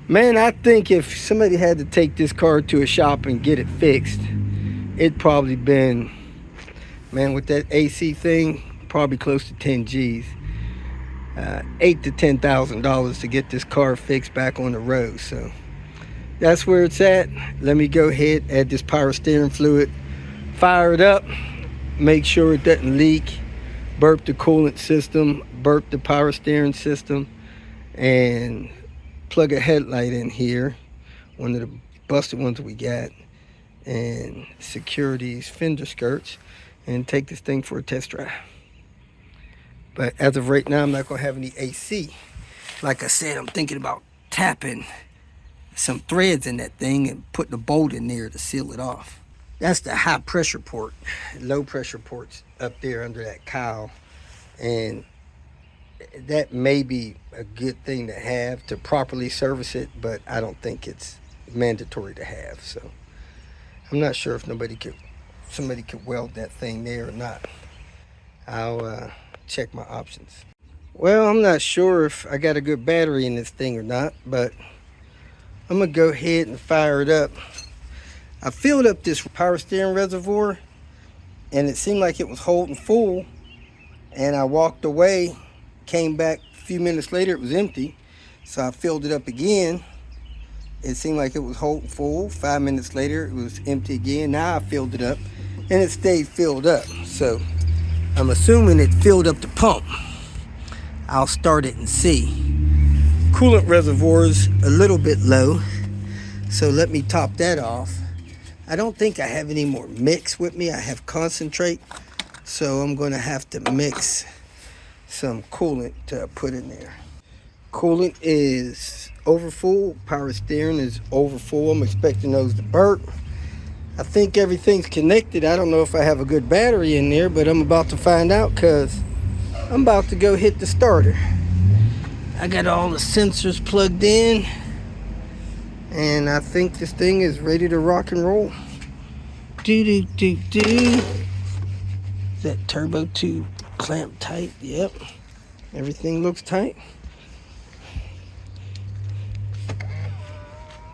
Man, I think if somebody had to take this car to a shop and get it fixed, it'd probably been, man, with that AC thing, probably close to 10 G's. $8,000 to $10,000 to get this car fixed back on the road. So that's where it's at. Let me go ahead, add this power steering fluid, fire it up, make sure it doesn't leak, burp the coolant system, burp the power steering system, and plug a headlight in here, one of the busted ones we got, and secure these fender skirts and take this thing for a test drive. But as of right now, I'm not gonna have any AC. Like I said, I'm thinking about tapping some threads in that thing and putting a bolt in there to seal it off. That's the high pressure port. Low pressure port's up there under that cowl, and that may be a good thing to have to properly service it, but I don't think it's mandatory to have. So I'm not sure if somebody could weld that thing there or not. I'll check my options. Well, I'm not sure if I got a good battery in this thing or not, but I'm gonna go ahead and fire it up. I filled up this power steering reservoir and it seemed like it was holding full, and I walked away, came back a few minutes later, it was empty. So I filled it up again. It seemed like it was holding full. 5 minutes later, it was empty again. Now I filled it up and it stayed filled up. So I'm assuming it filled up the pump. I'll start it and see. Coolant reservoir's a little bit low, so let me top that off. I don't think I have any more mix with me. I have concentrate, so I'm gonna have to mix some coolant to put in there. Coolant is over full, power steering is over full. I'm expecting those to burp. I think everything's connected. I don't know if I have a good battery in there, but I'm about to find out because I'm about to go hit the starter. I got all the sensors plugged in, and I think this thing is ready to rock and roll. Is that turbo tube clamped tight? Yep. Everything looks tight.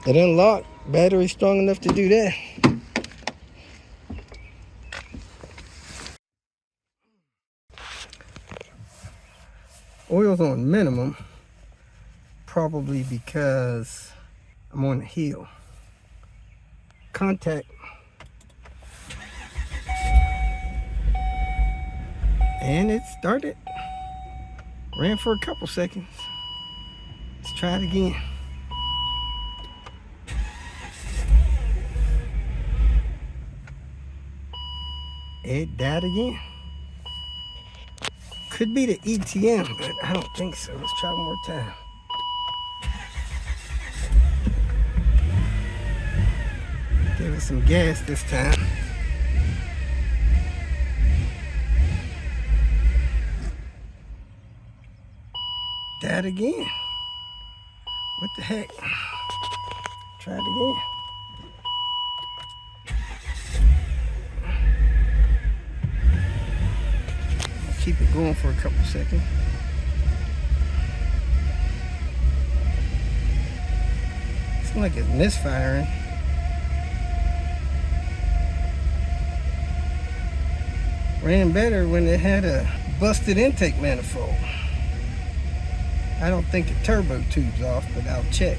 It unlocked. Battery strong enough to do that. Oil's on minimum, probably because I'm on the hill. Contact. And it started. Ran for a couple seconds. Let's try it again. It died again. Could be the ETM, but I don't think so. Let's try one more time. Give it some gas this time. Died again. What the heck? Try it again. Keep it going for a couple seconds. Seems like it's misfiring. Ran better when it had a busted intake manifold. I don't think the turbo tube's off, but I'll check.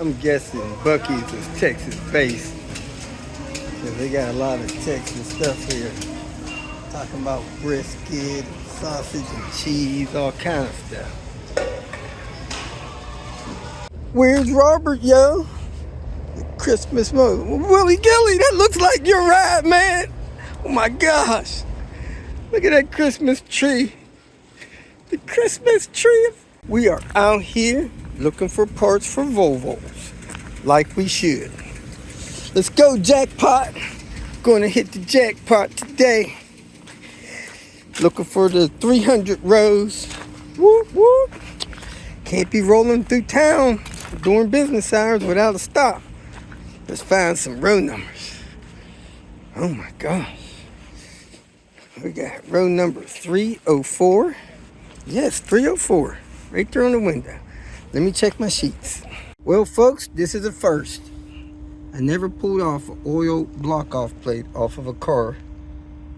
I'm guessing Buc-ee's is Texas based. Cause they got a lot of Texas stuff here. Talking about brisket, sausage and cheese, all kind of stuff. Where's Robert, yo? The Christmas mode. Willie Gilly, that looks like your ride, man. Oh my gosh. Look at that Christmas tree. The Christmas tree. We are out here looking for parts for Volvos, like we should. Let's go, jackpot. Going to hit the jackpot today. Looking for the 300 rows. Whoop, whoop. Can't be rolling through town during business hours without a stop. Let's find some row numbers. Oh my gosh. We got row number 304. Yes, 304. Right there on the window. Let me check my sheets. Well, folks, this is a first. I never pulled off an oil block-off plate off of a car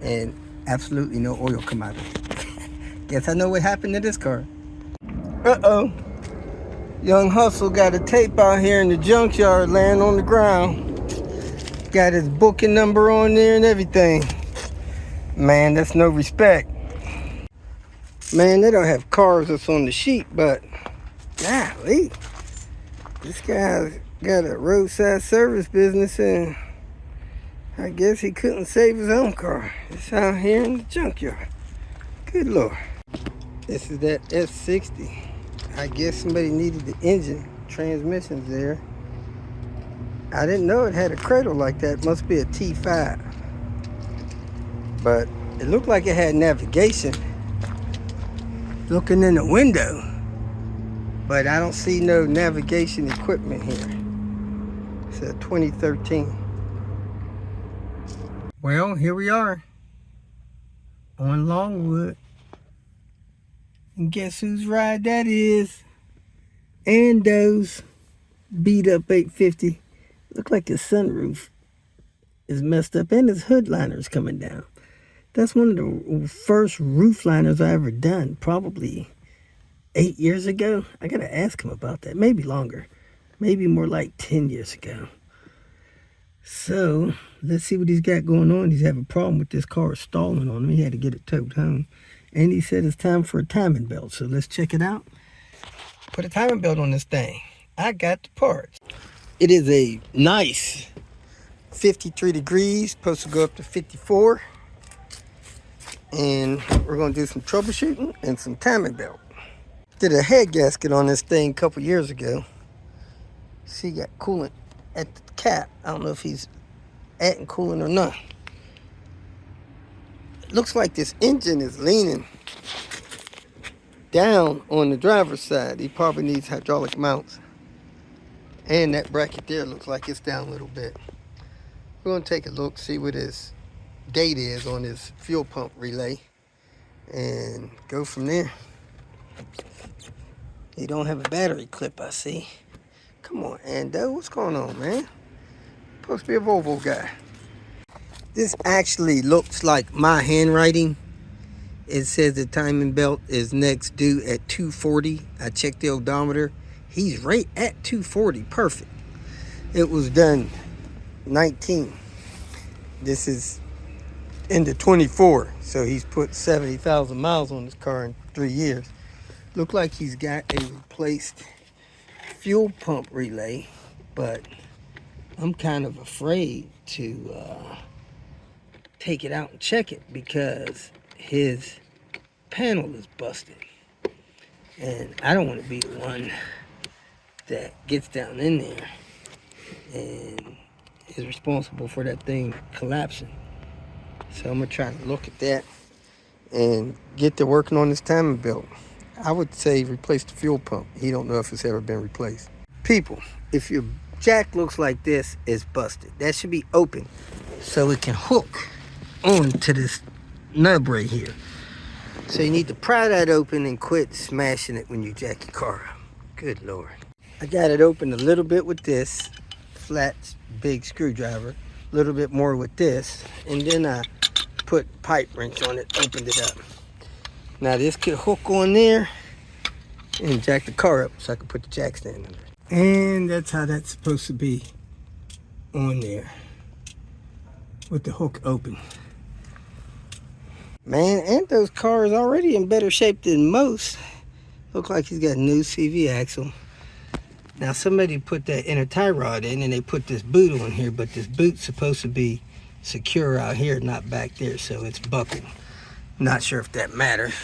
and absolutely no oil come out of it. Guess I know what happened to this car. Uh-oh. Young Hustle got a tape out here in the junkyard laying on the ground. Got his booking number on there and everything. Man, that's no respect. Man, they don't have cars that's on the sheet, but golly. This guy's got a roadside service business and I guess he couldn't save his own car. It's out here in the junkyard. Good Lord. This is that S60. I guess somebody needed the engine. Transmission's there. I didn't know it had a cradle like that. Must be a T5. But it looked like it had navigation. Looking in the window. But I don't see no navigation equipment here. It's a 2013. Well, here we are. On Longwood. And guess whose ride that is? Ando's beat up 850. Look like his sunroof is messed up and his hood liner's coming down. That's one of the first roof liners I ever done, probably 8 years ago. I gotta ask him about that. Maybe longer. Maybe more like 10 years ago. So, let's see what he's got going on. He's having a problem with this car stalling on him. He had to get it towed home. And he said it's time for a timing belt. So let's check it out. Put a timing belt on this thing. I got the parts. It is a nice 53 degrees. Supposed to go up to 54. And we're going to do some troubleshooting and some timing belt. Did a head gasket on this thing a couple years ago. See, got coolant at the cap. I don't know if he's adding coolant or not. Looks like this engine is leaning down on the driver's side. He probably needs hydraulic mounts. And that bracket there looks like it's down a little bit. We're going to take a look, see what his date is on his fuel pump relay, and go from there. He don't have a battery clip, I see. Come on, Ando, what's going on, man? Supposed to be a Volvo guy. This actually looks like my handwriting. It says the timing belt is next due at 240. I checked the odometer. He's right at 240. Perfect. It was done 19. This is into 24. So he's put 70,000 miles on this car in 3 years. Look like he's got a replaced fuel pump relay. But I'm kind of afraid to take it out and check it because his panel is busted. And I don't want to be the one that gets down in there and is responsible for that thing collapsing. So I'm going to try to look at that and get to working on this timing belt. I would say replace the fuel pump. He don't know if it's ever been replaced. People, if your jack looks like this, it's busted. That should be open so it can hook onto this nub right here. So you need to pry that open and quit smashing it when you jack your car up. Good Lord. I got it open a little bit with this flat big screwdriver, a little bit more with this, and then I put pipe wrench on it, opened it up. Now this could hook on there and jack the car up so I can put the jack stand under it. And that's how that's supposed to be on there with the hook open. Man, and those cars already in better shape than most. Look like he's got a new CV axle. Now somebody put that inner tie rod in and they put this boot on here, but this boot's supposed to be secure out here, not back there, so it's buckled. Not sure if that matters.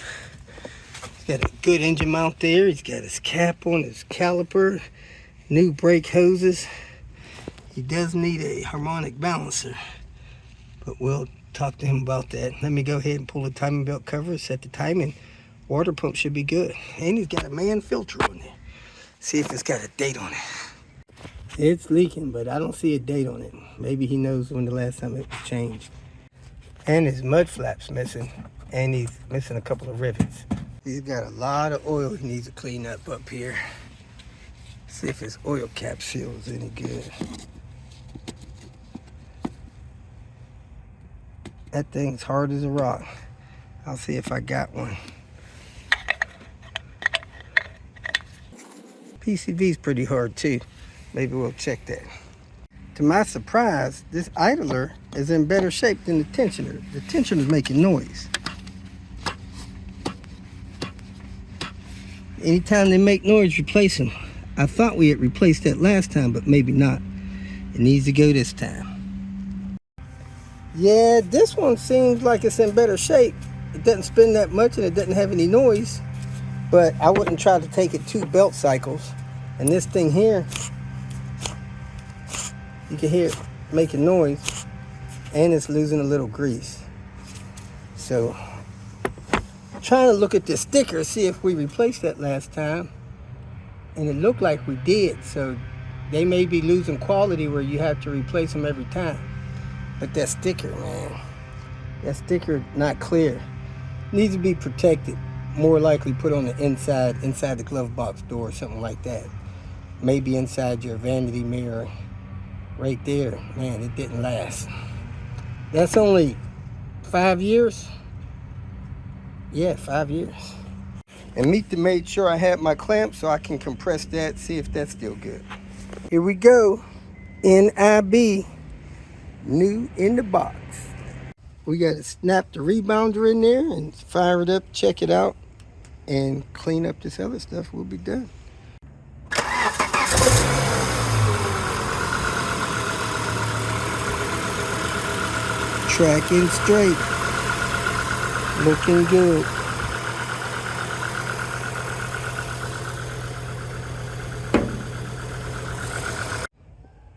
He's got a good engine mount there. He's got his cap on, his caliper, new brake hoses. He does need a harmonic balancer, but we'll talk to him about that. Let me go ahead and pull the timing belt cover, set the timing. Water pump should be good. And he's got a man filter on there. See if it's got a date on it. It's leaking, but I don't see a date on it. Maybe he knows when the last time it was changed. And his mud flap's missing. And he's missing a couple of rivets. He's got a lot of oil he needs to clean up here. See if his oil cap seal is any good. That thing's hard as a rock. I'll see if I got one. PCV's pretty hard too. Maybe we'll check that. To my surprise, this idler is in better shape than the tensioner. The tensioner's making noise. Anytime they make noise, replace them. I thought we had replaced that last time, but maybe not. It needs to go this time. Yeah, this one seems like it's in better shape. It doesn't spin that much and it doesn't have any noise. But I wouldn't try to take it 2 belt cycles. And this thing here, you can hear it making noise, and it's losing a little grease. So, trying to look at the sticker, see if we replaced that last time. And it looked like we did. So, they may be losing quality where you have to replace them every time. But that sticker, man, that sticker not clear. Needs to be protected. More likely put on the inside the glove box door or something like that. Maybe inside your vanity mirror right there. Man, it didn't last. That's only 5 years. Yeah, 5 years. And made sure I had my clamp so I can compress that, see if that's still good. Here we go. NIB, new in the box. We got to snap the rebounder in there and fire it up, check it out, and clean up this other stuff. We'll be done. Tracking straight. Looking good.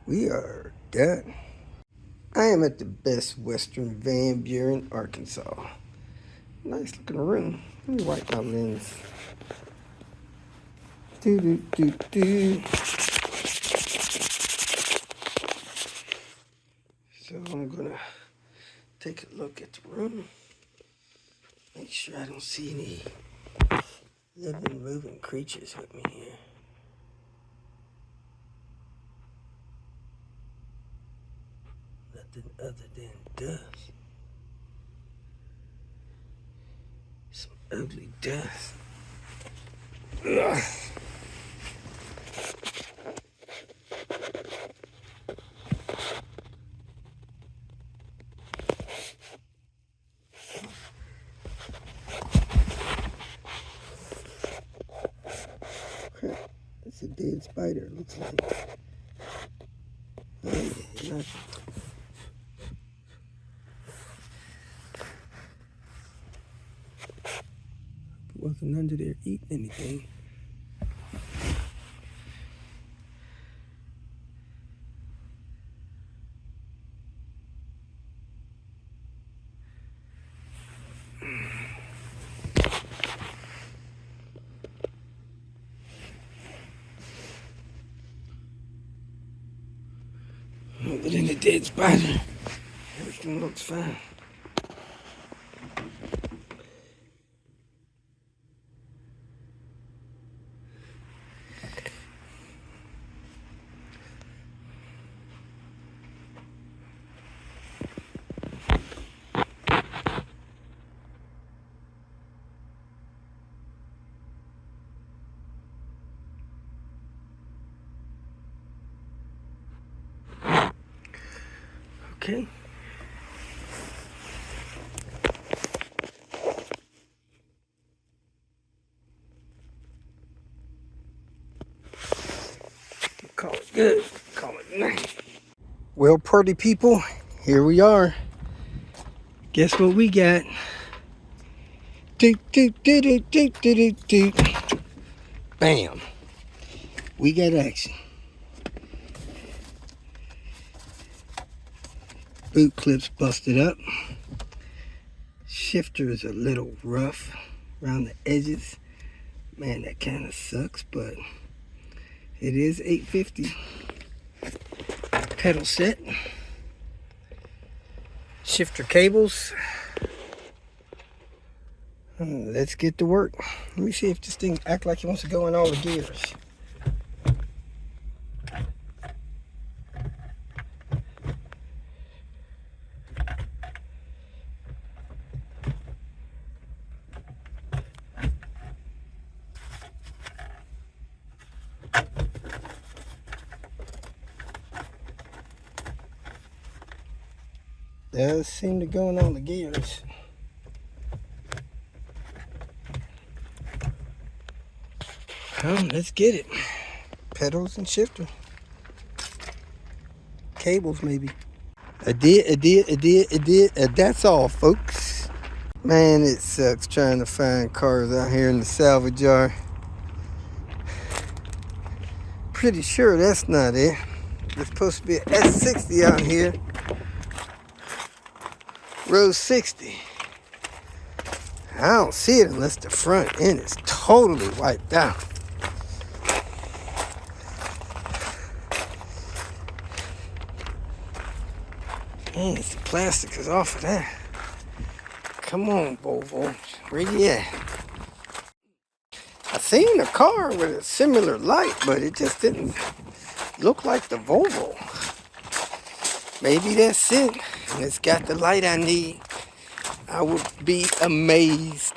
We are done. I am at the Best Western Van Buren, Arkansas. Nice looking room. Let me wipe my lens. So I'm gonna take a look at the room. Make sure I don't see any living, moving creatures with me here. Nothing other than dust. Some ugly dust. Ugh. It's a dead spider, it looks like. Nothing. Wasn't under there eating anything. Other than a dead spider, everything looks fine. Okay. Call it good. Call it nice. Well, party people, here we are. Guess what we got? Doot, doot, doot, doot, doot, doot, doot. Bam. We got action. Boot clips busted up. Shifter is a little rough around the edges. Man, that kind of sucks, but it is 850. Pedal set. Shifter cables. Let's get to work. Let me see if this thing acts like it wants to go in all the gears. Does seem to go in all the gears. Let's get it. Pedals and shifter. Cables maybe. I did. That's all, folks. Man, it sucks trying to find cars out here in the salvage yard. Pretty sure that's not it. There's supposed to be an S60 out here. Row 60. I don't see it unless the front end is totally wiped out. Man, the plastic is off of that. Come on, Volvo. Where you at? I seen a car with a similar light, but it just didn't look like the Volvo. Maybe that's it. And it's got the light I need. I would be amazed.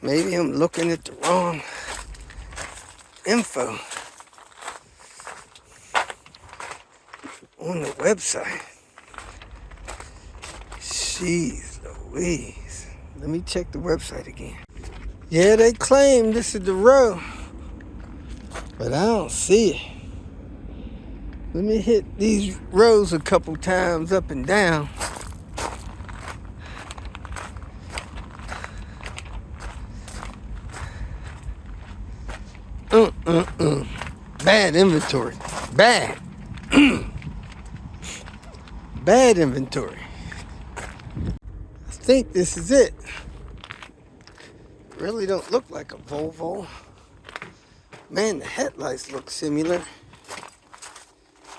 Maybe I'm looking at the wrong info on the website. Jeez Louise. Let me check the website again. Yeah, they claim this is the row, but I don't see it. Let me hit these rows a couple times up and down. Bad inventory. Bad. Bad inventory. I think this is it. Really don't look like a Volvo. Man, the headlights look similar.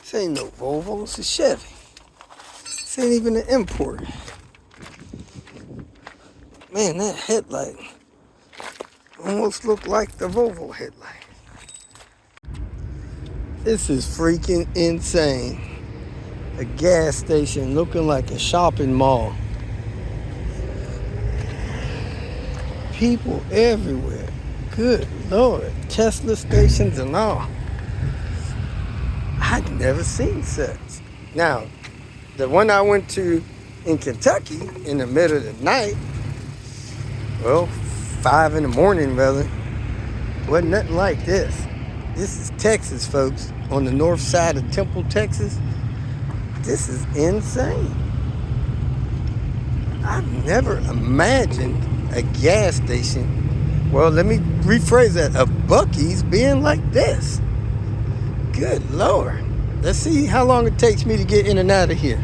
This ain't no Volvo, it's a Chevy. This ain't even an import. Man, that headlight almost looked like the Volvo headlight. This is freaking insane. A gas station looking like a shopping mall. People everywhere. Good Lord. Tesla stations and all. I'd never seen such. Now, the one I went to in Kentucky in the middle of the night, well, 5 in the morning rather, wasn't nothing like this. This is Texas, folks, on the north side of Temple, Texas. This is insane. I've never imagined a gas station, well, let me rephrase that, a Buc-ee's being like this. Good Lord. Let's see how long it takes me to get in and out of here.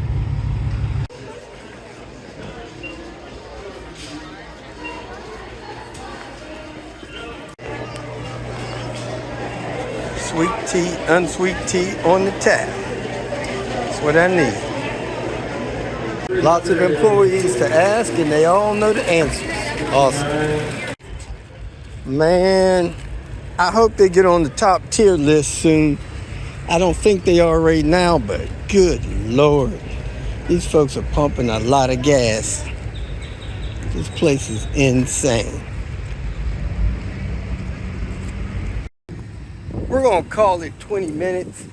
Sweet tea, unsweet tea on the tap. That's what I need. Lots of employees to ask, and they all know the answers. Awesome. Man, I hope they get on the top tier list soon. I don't think they are right now, but good Lord. These folks are pumping a lot of gas. This place is insane. We're gonna call it 20 minutes.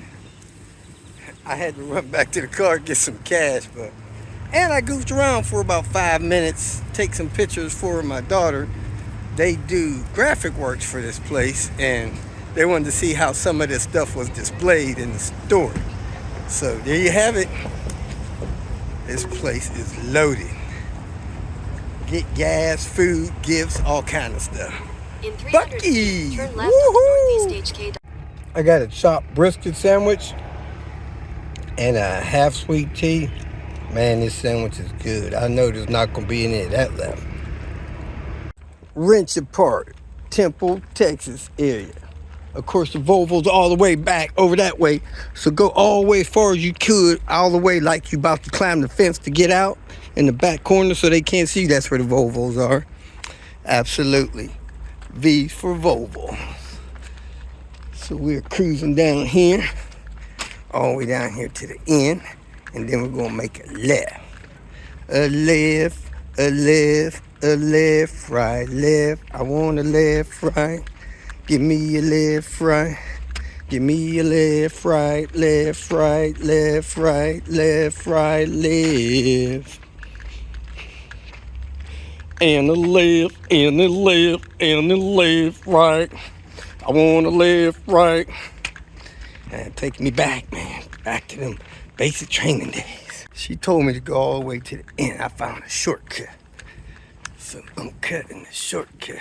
I had to run back to the car, get some cash, and I goofed around for about 5 minutes, take some pictures for my daughter. They do graphic works for this place, and they wanted to see how some of this stuff was displayed in the store. So there you have it. This place is loaded. Get gas, food, gifts, all kind of stuff. Buc-ee! Turn left on Northeast HK. I got a chopped brisket sandwich and a half sweet tea. Man, this sandwich is good. I know there's not gonna be any of that left. Wrench Apart, Temple, Texas area. Of course, the Volvo's all the way back over that way. So go all the way as far as you could, all the way like you about to climb the fence to get out in the back corner so they can't see. That's where the Volvos are. Absolutely. V for Volvo. So we're cruising down here, all the way down here to the end, and then we're gonna make a left. A left, a left, a left, right, left. I want a left, right. Give me a left, right. Give me a left, right, left, right, left, right, left, right, left. And the left, and the left, and the left, right. I want a left, right. And take me back, man. Back to them basic training days. She told me to go all the way to the end. I found a shortcut. So I'm cutting the shortcut.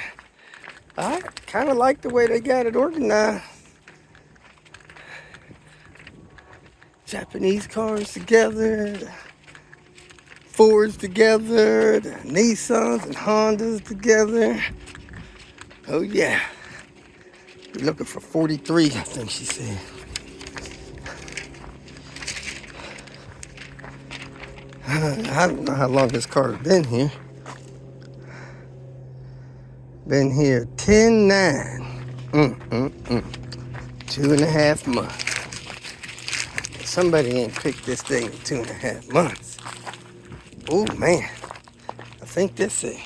I kind of like the way they got it organized. Japanese cars together, Fords together, the Nissans and Hondas together. Oh yeah. We're looking for 43, I think she said. I don't know how long this car has been here. Been here 10-9. 2.5 months. Somebody ain't picked this thing in 2.5 months. Oh man, I think that's it.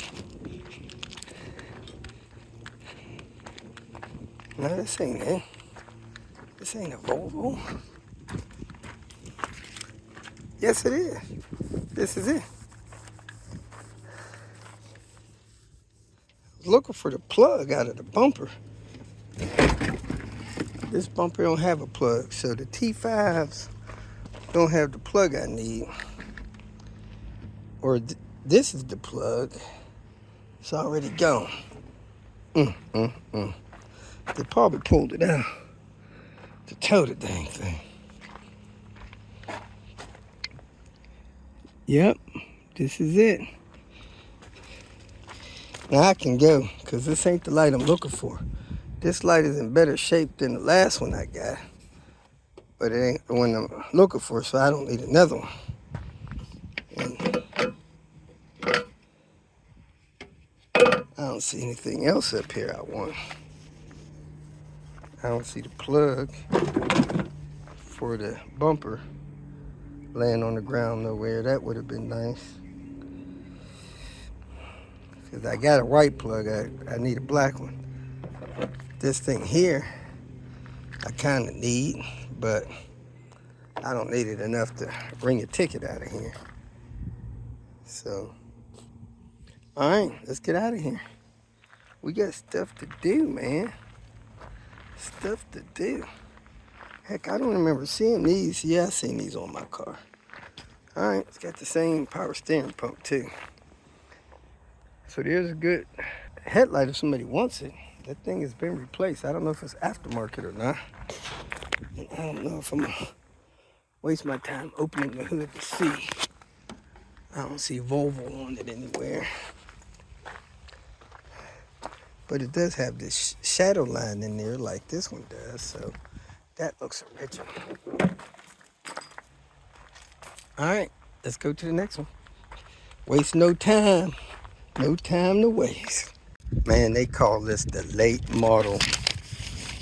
No, this ain't it. This ain't a Volvo. Yes, it is. This is it. I was looking for the plug out of the bumper. This bumper don't have a plug, so the T5s don't have the plug I need. Or this is the plug. It's already gone. They probably pulled it out to tow the dang thing. Yep, this is it. Now I can go, because this ain't the light I'm looking for. This light is in better shape than the last one I got. But it ain't the one I'm looking for, so I don't need another one. And I don't see anything else up here I want. I don't see the plug for the bumper laying on the ground nowhere. That would have been nice. Because I got a white plug, I need a black one. This thing here, I kind of need, but I don't need it enough to bring a ticket out of here. So, all right, let's get out of here. We got stuff to do, man. Stuff to do. Heck, I don't remember seeing these. Yeah, I seen these on my car. All right, it's got the same power steering pump too. So there's a good headlight if somebody wants it. That thing has been replaced. I don't know if it's aftermarket or not. I don't know if I'm gonna waste my time opening the hood to see. I don't see Volvo on it anywhere. But it does have this shadow line in there like this one does, so that looks original. All right, let's go to the next one. Waste no time. No time to waste. Man, they call this the late model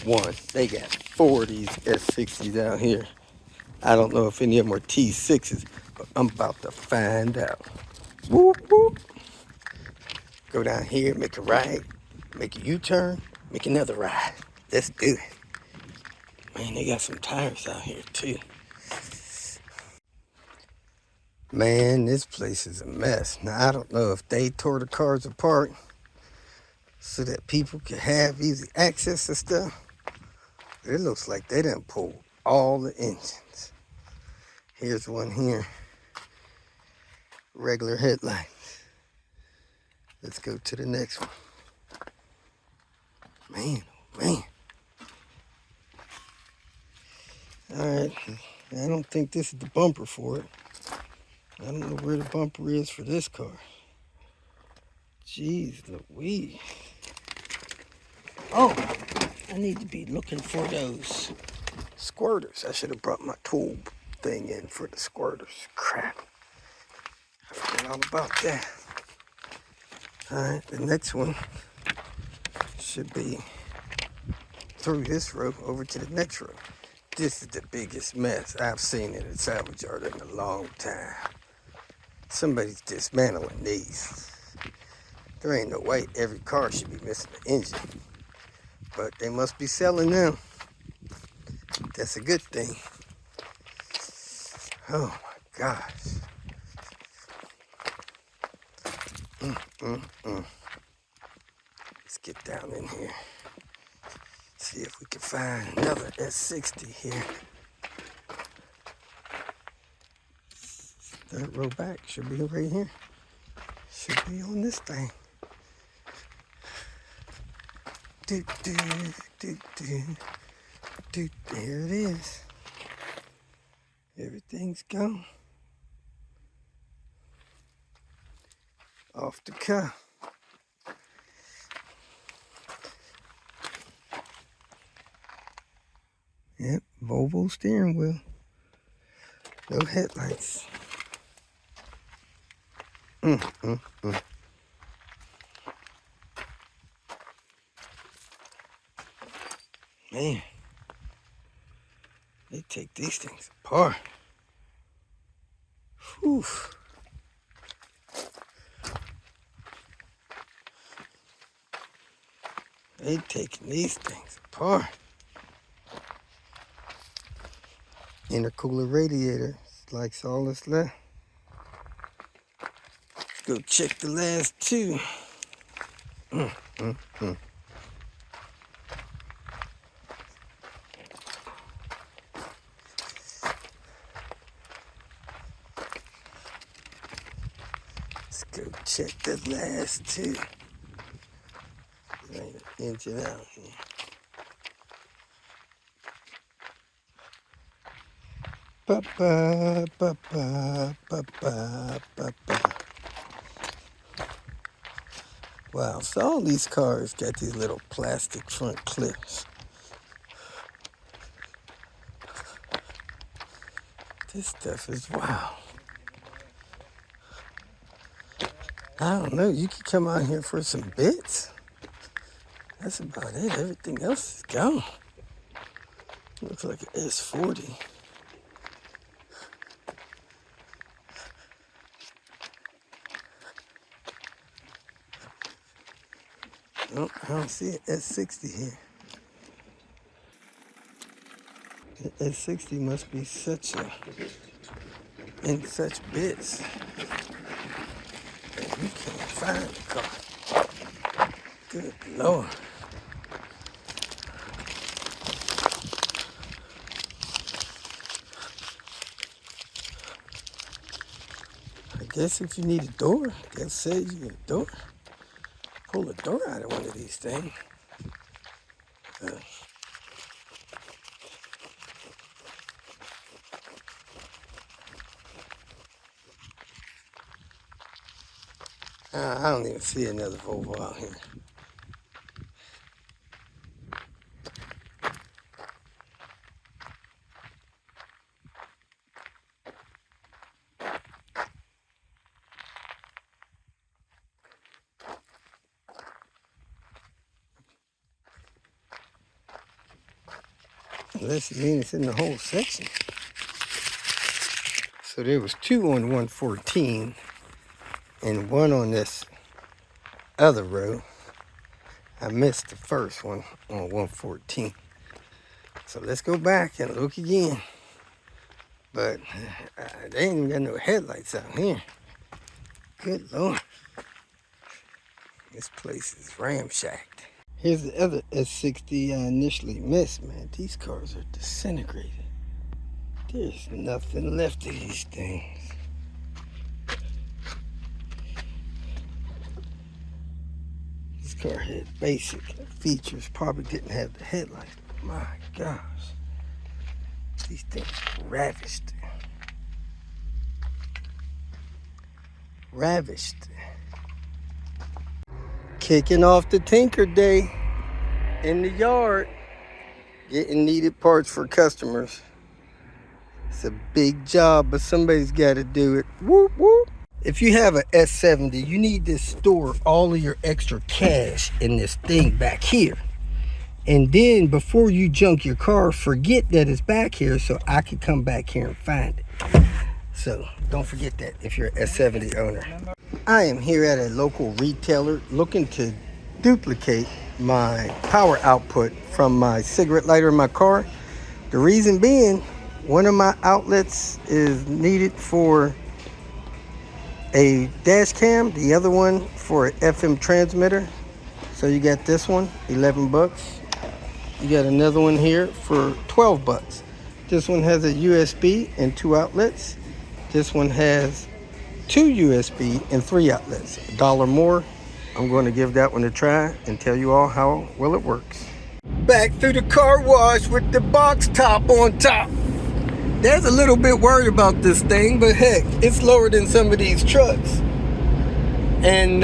one. They got 4 of these S60s out here. I don't know if any of them are T6s, but I'm about to find out. Whoop, whoop. Go down here, make a right, make a U-turn, make another right. Let's do it. Man, they got some tires out here too. Man, this place is a mess. Now, I don't know if they tore the cars apart so that people could have easy access to stuff. It looks like they done pulled all the engines. Here's one here. Regular headlights. Let's go to the next one. Man, oh man. Alright, I don't think this is the bumper for it. I don't know where the bumper is for this car. Jeez Louise. Oh, I need to be looking for those squirters. I should have brought my tool thing in for the squirters. Crap. I forgot all about that. Alright, the next one should be through this row over to the next row. This is the biggest mess I've seen in a salvage yard in a long time. Somebody's dismantling these. There ain't no way every car should be missing an engine. But they must be selling them. That's a good thing. Oh my gosh. Let's get down in here. See if we can find another S60 here. Third row back should be right here. Should be on this thing. There it is. Everything's gone. Off the cuff. Yep, Volvo steering wheel. No headlights. Man, they take these things apart. Whew. They taking these things apart. Intercooler radiator, like all that's left. Let's go check the last two. Let's go check the last two. There ain't an engine out here. Ba-ba, ba-ba, ba-ba, ba-ba. Wow, so all these cars got these little plastic front clips. This stuff is wow. I don't know, you could come out here for some bits. That's about it. Everything else is gone. Looks like an S40. Nope, I don't see an S60 here. The S60 must be in such bits that you can't find the car. Good Lord. I guess if you need a door, they'll sell you a door. Pull a door out of one of these things. I don't even see another Volvo out here. Unless it means it's in the whole section. So there was two on 114 and one on this other row. I missed the first one on 114. So let's go back and look again. But they ain't even got no headlights out here. Good Lord. This place is ramshacked. Here's the other S60 I initially missed, man. These cars are disintegrated. There's nothing left of these things. This car had basic features, probably didn't have the headlights. My gosh. These things ravished. Ravished. Kicking off the Tinker Day in the yard. Getting needed parts for customers. It's a big job, but somebody's got to do it. Whoop, whoop. If you have an S70, you need to store all of your extra cash in this thing back here. And then before you junk your car, forget that it's back here so I can come back here and find it. So don't forget that if you're an S70 owner. I am here at a local retailer looking to duplicate my power output from my cigarette lighter in my car. The reason being, one of my outlets is needed for a dash cam, the other one for an FM transmitter. So you got this one, 11 bucks. You got another one here for 12 bucks. This one has a USB and 2 outlets. This one has 2 USB and 3 outlets. $1 more. I'm going to give that one a try and tell you all how well it works. Back through the car wash with the box top on top. There's a little bit worried about this thing, but heck, it's lower than some of these trucks. And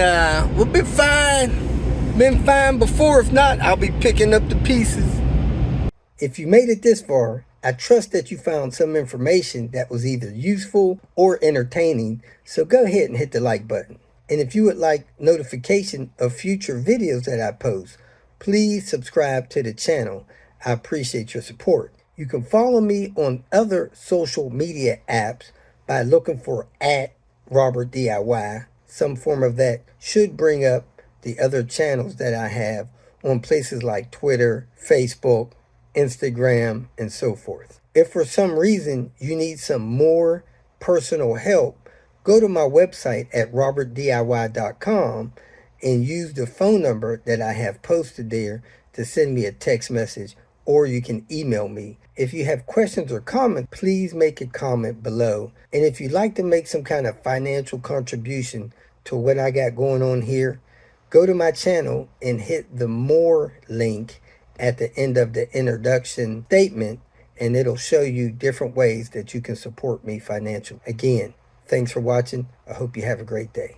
we'll be fine. Been fine before. If not, I'll be picking up the pieces. If you made it this far, I trust that you found some information that was either useful or entertaining, so go ahead and hit the like button. And if you would like notification of future videos that I post, please subscribe to the channel. I appreciate your support. You can follow me on other social media apps by looking for @RobertDIY. Some form of that should bring up the other channels that I have on places like Twitter, Facebook, Instagram, and so forth. If for some reason you need some more personal help, go to my website at robertdiy.com and use the phone number that I have posted there to send me a text message, or you can email me. If you have questions or comments, please make a comment below. And if you'd like to make some kind of financial contribution to what I got going on here, go to my channel and hit the more link at the end of the introduction statement, and it'll show you different ways that you can support me financially. Again, thanks for watching. I hope you have a great day.